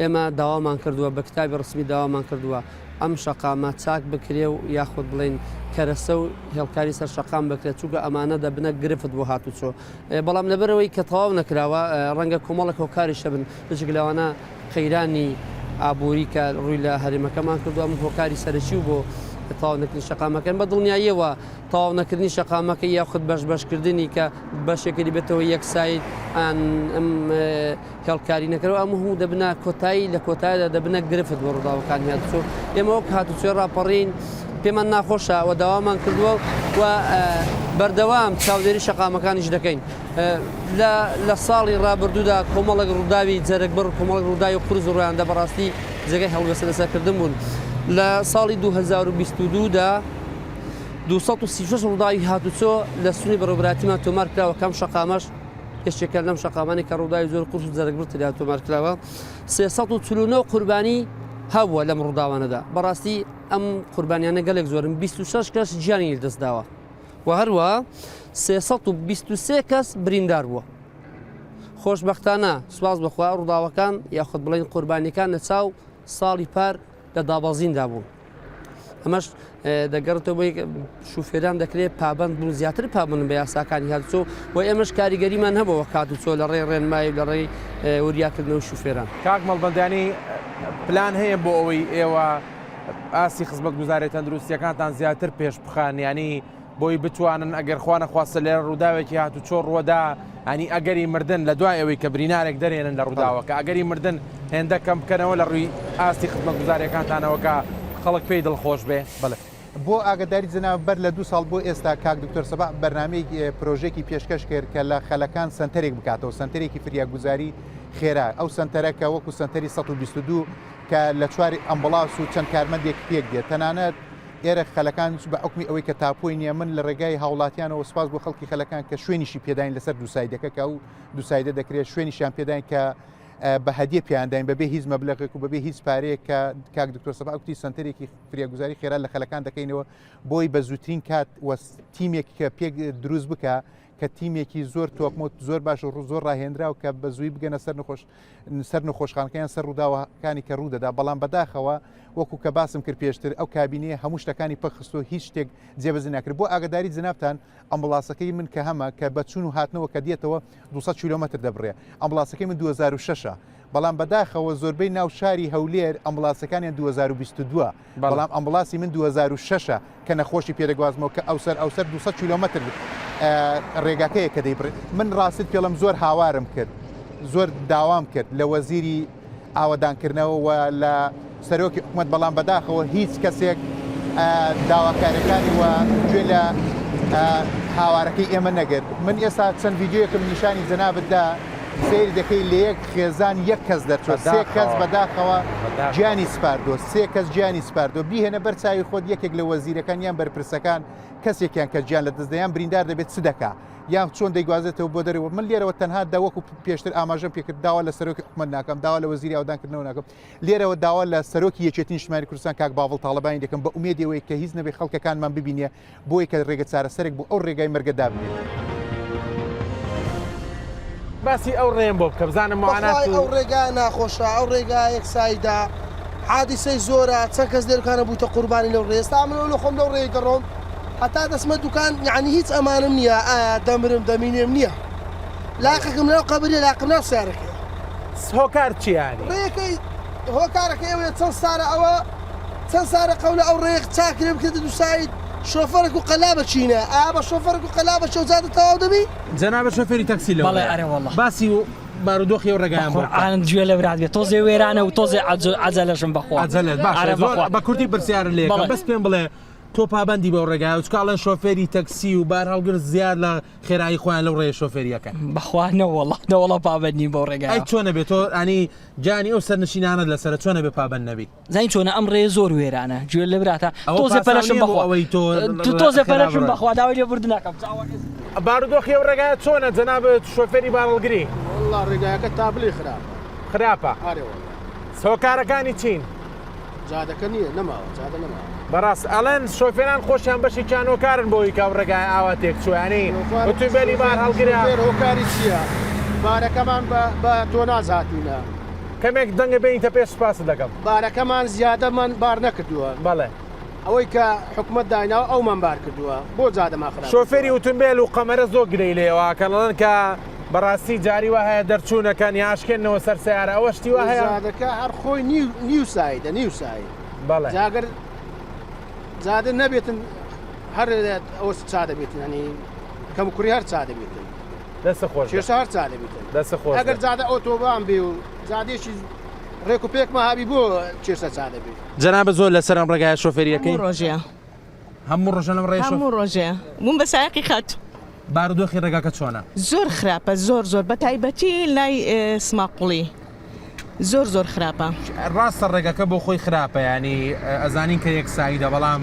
D: ئێمە داوامان کردووە بە کتابی ڕسمی داوامان کردووە ئەم شەقامە چاک بکرێ و یاخود بڵین کەرەسە و هێڵکاری سەر شەقام بکرێت چووکە ئەمانە دەبنە گرفت بۆ هاتوچۆ بەڵام لەبەرەوەی کە تەواو نەکراوە ڕەنگە کۆمەڵک هۆکاری شەبن بچێک لەوانە قەیرانی ئابووری کە ڕووی لە هەرێمەکەمان کردووە ئەم هۆکاری سەرەکی و بۆ تەواو نەکردنی شەقامەکەن بە دڵنیاییەوە تەواو نەکردنی شەقامەکە یاخود بەشکردنی کە بەشێکی بێتەوە یەک سایت ئەم هێڵکاری نەکەەوە ئەم هەموو دەبنە کۆتایی لە کۆتاییدا دەبنە گرفت بۆ ڕووداوەکانی هاتوچۆ ئێمە وەک هاتوچۆ ڕاپەڕین پێمان ناخۆشە و داوامان کردووە و بەردەوام چاودێری شەقامەکانیش دەکەین لە ساڵی ڕابردوودا کۆمەڵک ڕووداوی جەرەکبەر کۆمەڵک ڕووداوی قورس و ڕویاندا بەڕاستی جێگەی هەڵوێسە لەسەرکردن بوون لە ساڵی 2022دا 236 ڕووداوی هاتوچۆ لە سنووری بەڕێوەبەراتیمان تۆمار کراوە کەم شەقامەش هێشتێکە لەم شەقامانی کە ڕووداوی زۆر قورس و جەرەکبەر تێدا تۆمار کراوە 349 قوربانی هەبووە لەم ڕووداوانەدا بەڕاستی ئەم قوربانیانە گەلێک زۆرن 26 کەس گیانی دەستداوە و هەروە 323 کەس بریندار بووە خۆشبەختانە سواز بەخوا ڕووداوەکان یاخود بڵین قوربانیەکان لە چاو ساڵی پار لە دابەزیندا بوو ئەمەش دەگەڕێتەوە بۆی شوفێران دەکرێت پابند بوون زیاتر پابند بە یاساکانی هاتوچۆ و ئێمەش کاریگەریمان هەبەوە کاتوچۆ لە ڕێی ڕێنمایی لە ڕێی وریاکردنەوە شوفێران
A: کاک مەڵبەندانی پلان هەیە بۆ ئەوەی ئێوە ئاسی خزمەت گوزارێ تەندروستیەکانتان زیاتر پێش بخان ینی بۆی بتوانن ئەگەر خوانە خواستە لێرە ڕووداوێکی هاتوچۆ ڕووەدا ئەنی ئەگەری مردن لە دوای ئەوەی کە برینارێک دەرێنن لە ڕووداوەکە ئەگەری مردن هێندە کەم بکەنەوە لە ڕووی ئاستی خزمەت گوزارەکانتانەوەکە خەڵک پێی دڵخۆش بێ بڵێ
E: بۆ ئاگداری جنابەر لە 2 ساڵ بۆ ئێستا کاک دکتۆر سەبا بەرنامەی پرۆژێکی پێشکەش کرد کە لە خەلەکان سنتەرێک بکاتەوە سنتەرێکی فریاگوزاری خێرا ئەو سنتەرەکە وەکو سنتەری 122 کە لە چواری ئەمبڵاس و چەند کارمەندێک پێک دێت تەنانەت ئێرە خەلەکان بە ئەوکمی ئەوەی کە تاپۆی نییە من لە ڕێگای هاوڵاتیانەوە سپاس بۆ خەڵکی خەلەکان کە شوێنیشی پێداین لەسەر دووسایدەکە کە ئەو دووسایدە دەکرێت شوێنیشیان پێداین کە بە هەدیە پێیانداین بەبێ هیچ مەبلەغێک و بەبێ هیچ پارەیەک کە کاک دکتۆر سەبا ئەوتی سنتەرێکی فریاگوزاری خێرا لە خەلەکان دەکەینەوە بۆی بە زووترین کات وە تیمێکی کە پێک دروست بکە کە تیمێکی زۆر تۆکمۆت زۆر باش و زۆر ڕاهێنرا و کە بە زووی بگەنە سەر نەخۆشخانەکەیان سەر ڕووداوەکانی کە ڕوودەدا بەڵام بەداخەوە وەکو کە باسم کرد پێشتر ئەو کابینەیە هەموو شتەکانی پەخستۆ هیچ شتێک جێبەجێ ناکرد بۆ ئاگداری جنابتان ئەمبڵاسەکەی من کە هەمە کە بە چوون و هاتنەوە کە دێتەوە 200 کیلۆمەتر دەبڕێ ئەمبڵاسەکەی من 2006 بەڵام بەداخەوە زۆربەی ناو شاری هەولێر ئەمبڵاسەکانیان 2022 بەڵام ئەمبڵاسی من 2006 کە نەخۆشی پێدەگوازمەوە کە ئەوسەر 200 کیلۆمەتر ڕێگاکەیە کە دەیبڕێت من ڕاست پێڵم زۆر هاوارم کرد زۆر داوام کرد لە وەزیری ئاوەدانکردنەوە و لە سەرۆکی حکوومەت بەڵام بەداخەوە هیچ کەسێک داواکارەکانی وە گوێ لە هاوارەکەی ئێمە نەگرت. من ئێستا چەند ڤیددیۆکم نیشانی جەنابەتدا سێری دەکەی لە یەک خێزان یەک کەس دەچۆ، سێ کەس بەداخەوە گیانی سپاردۆ، سێ کەس گیانی سپاردۆ. بیهێنە بەرچاوی خۆت یەکێک لە وەزیرەکان یان بەرپرسەکان کەسێکیان کە گیان لە دەستدەیان بریندار دەبێت چ دەکا یان چۆن دەیگوازێتەوە بۆ دەرەوە. من لێرەوە تەنها داوەکو پێشتر ئاماژەم پێکرد داوا لە سەرۆکی حکومەت ناکەم، داوا لە وەزیری ئاودانکردنەوە ناکەم، لێرەوە داوا لە سەرۆکی یەکێتی نیشتیمانی کوردستان کاک باوەڵ تاڵەبانی دەکەم بە ئومێدیەوەی کە هیچ نەبێ خەڵکەکانمان ببینێ بۆی کە ڕێگە چارەسەرێک بۆ ئەو ڕێگای مەرگە دابنێت.
A: باسی ئەو ڕێم بۆ بکە بزانم معانات
O: ئەو ڕێگا ناخۆشە، ئەو ڕێگا یەکسایدا حادیسەی زۆرە، چەند کەس لێرکانە بوویتە قوربانی لەو ڕێستا من لە خۆم لەو ڕێگە ڕۆم هەتا دەسمە دوکان یعنی هیچ ئەمانم نییە، ئایا دەمرم دەمینێم نییە، لاقەکەم لەو قەبری لاقم ناو سیارەکە.
A: هۆکار چیانی؟
O: ڕێەکەی هۆکارەکە ئێوە چەند سارە ئەوە چەند سارە قەولە ئەو ڕێک چاکرێ بکردە دووسایت شۆفەرێک و قەلابە چینە، ئایا بە شۆفەرێک و قەلابە شەوزادە تەواو دەبی؟
A: جەنابەت شۆفێری تەکسی لەوە.
C: بەڵێ ئەرێ وەڵڵا.
A: باسی و بارودۆخی و ڕێگایان بۆ
C: ئاەن گوێ لە برات بێت تۆزێ وێرانە و تۆزێ عەجەلەشم بەخوا.
A: عەجەلێت باشە بە کوردی پرسیارە لێکم بەس پێم بڵێ تۆ پابندی بەو ڕێگای و چکاڵەن شۆفێری تەکسی و بار هەڵگر زیاد لە خێرایی خۆیان لەو ڕێ شۆفێریەکەن
C: بەخوانەوەڵە پابندی بۆ ڕێگای.
A: ئەی چۆنە بێت تۆ ئەنی جانی ئەو سەرنشینانت لەسەر چۆنە بێ پابند نەبی؟
C: زین چۆنە ئەم ڕێ زۆر وێرانە گوێ لە براتە تۆزێ پەلەشم بەخوا تۆزێ پەلەشم بەخوا داوای لێ بردن ناکەم.
A: بارودۆخی ئەو ڕێگای چۆنە جەنابەت شۆفێری بارهەڵگری؟
O: وەڵڵا ڕێگایەکە تابلی
A: خراپە. هۆکارەکانی چین؟
O: جادەکە نییە نەماوە جادە نەماوە.
A: بەڕاست ئەڵێن شۆفێران خۆشیان بەشی چانۆکارن بۆی کاو ڕێگای ئاوا تێک چویانی ئۆتۆمبیلی بار هەڵگرا.
O: هۆکاری چییە؟ بارەکەمان بە تۆ نازاتینە.
A: کەمێک دەنگە بینیتە پێش سپاس دەکەم.
O: بارەکەمان زیادەمان بار نەکردووە.
A: بەڵێ.
O: ئەوەی کە حکومەت دایناوە ئەومان بار کردووە بۆ جادەما خراپ.
A: شۆفێری ئۆتۆمبیل و قەمەرە زۆر گرەی لێەوە کەڵەن کە بەڕاستی جاری وە هەیە دەرچوونەکەن یاشکێنەوە سەر سیارە ئەوە شتی وە هەیە
O: زادەکە هەر خۆی نیو سایدە نیو سای.
A: بەڵێ.
O: جاگەر زادە نەبێتن هەر ئەوە چا دەبێتن هەنی کەم کوڕی هەر چا دەبێتن
A: دەستە خۆش
O: کێشە هەر چا دەبێتن
A: دەستە خۆش
O: ئەگەر زادە ئۆتۆبان بێ و زادێکی ڕێک و پێکمە هابی بۆ کێشە چا دەبێت.
A: جەنابەت زۆر لەسەر ئەم ڕێگایە شۆفێریەکەی
P: ڕۆژەیە
A: هەموو ڕۆژە لەم ڕێ
P: هەموو ڕۆژەیە بووم بە سایقی خەت.
A: بارودۆخی ڕێگاکە چۆنە؟
P: زۆر خراپە زۆر بە تایبەتی لای سماقوڵی زۆر خراپە.
A: ڕاستە ڕێگەکە بۆ خۆی خراپە ینی ئەزانین کە یەک سایدە بەڵام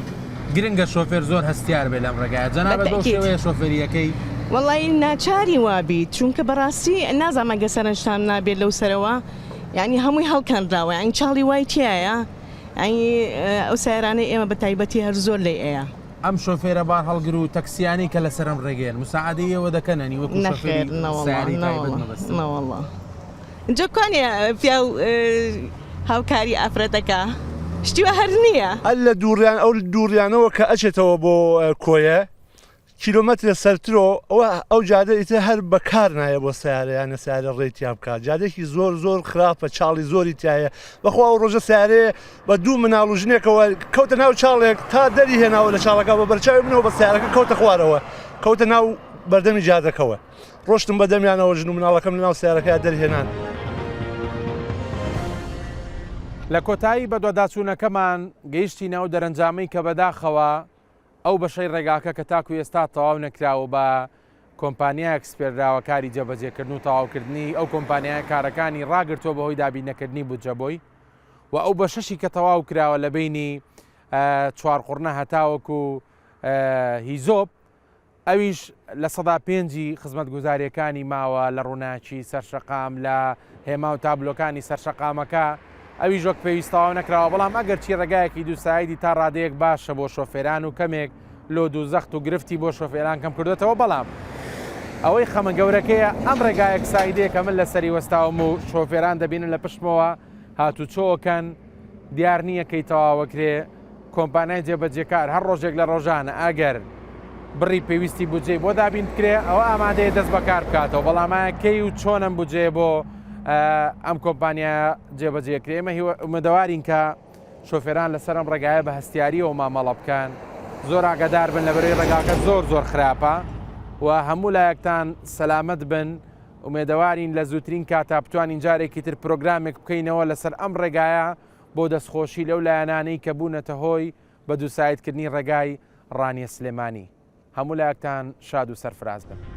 A: گرنگە شۆفێر زۆر هەستیار بێ لەم ڕێگایە. جەنابەت بۆ شێوەیە شۆفێریەکەی
P: وەڵی ناچاری وابیت چونکە بەڕاستی نازانمە گە سەرنجتان نابێت لەو سەرەوە ینی هەمووی هەڵکەنراوە ئەین چاڵی وای تایە ئەو سایرانەی ئێمە بە تایبەتی هەر زۆر لێ ئەیە.
A: ئەم شۆفێرە بار هەڵگر و تەکسیانی کە لەسەرم ڕێگەن مساعدەیەوە دەکەننی وەکو
P: نەوەڵڵە جوکانە پیا و هاوکاری ئافرەتەکە شتیوە هەر نییە
Q: هەر لە دووریان ئەو دووریانەوە کە ئەچێتەوە بۆ کۆیە کیلۆمەترە سەرترۆ ئەو جادە ئیتر هەر بەکار نایە بۆ سیارەیانە سیارە ڕێتیان بکات جادێکی زۆر خراپە چاڵی زۆری تایە بەخوا ئەو ڕۆژە سیارەیە بە دوو مناڵ و ژنێکەوە کەوتە ناو چاڵێک تا دەری هێناوە لە چاڵەکە بە بەرچاوی منەوە بە سیارەکە کەوتە خوارەوە کەوتە ناو بەردەمی جادەکەوە ڕۆشتم بە دەمیانەوە ژن و مناڵەکەم لە ناو سیارەکە دەرهێنان.
A: لە کۆتایی بە دوواداچوونەکەمان گەیشتی ناو دەرەنجامی کە بەداخەوە ئەو بەشەی ڕێگاکە کە تاکو ئێستا تەواو نەکراوە بە کۆمپانیا ئەکسپێردراوەکاری جێبەجێکردن و تەواوکردنی ئەو کۆمپانیای کارەکانی ڕاگرتۆ بەهۆی دابینەکردنی بودجەبۆی و ئەو بەشەشی کە تەواو کراوە لە بینی چوارقوڕنە هەتاوەکو هیزۆب ئەویش لە سەدا پێنجی خزمەتگوزاریەکانی ماوە لە ڕووناچی سەرشەقام لە هێما و تابلۆکانی سەرشەقامەکە ئەوی ژۆک پێویستاوە نەکراوە بەڵام ئەگەر چی ڕێگایەکی دووسایدی تا ڕادەیەک باشە بۆ شۆفێران و کەمێک لۆ دوو زەخت و گرفتی بۆ شۆفێران کەم کردێتەوە بەڵام ئەوەی خەمە گەورەکەیە ئەم ڕێگایەک سایدەیە کە من لە سەری وەستاوم و شۆفێران دەبینن لە پشتمەوە هاتوچۆکەن دیار نییە کەی تەواوەکرێ کۆمپانیای جێبەجێکار هەر ڕۆژێک لە ڕۆژانە ئەگەر بڕی پێویستی بودجێ بۆ دابین بکرێ ئەوە ئامادەیە دەست بەکار بکاتەوە بەڵامایە کەی و چۆنم بودجێ بۆ ئەم کۆمپانیا جێبەجێکرێ ئێمە ئومێدەوارین کە شۆفێران لەسەر ئەم ڕێگایە بە هەستیاریەوە مامەڵە بکەن زۆر ئاگادار بن لەبەرەوەی ڕێگاکە زۆر خراپە و هەموو لایەکتان سەلامەت بن ئومێدەوارین لە زووترین کاتا بتوانین جارێکی تر پرۆگرامێک بکەینەوە لەسەر ئەم ڕێگایە بۆ دەستخۆشی لەو لایەنانەی کە بوونەتە هۆی بە دووسایدکردنی ڕێگای ڕانیە سلێمانی. هەموو لایەکتان شاد و سەرفراز بن.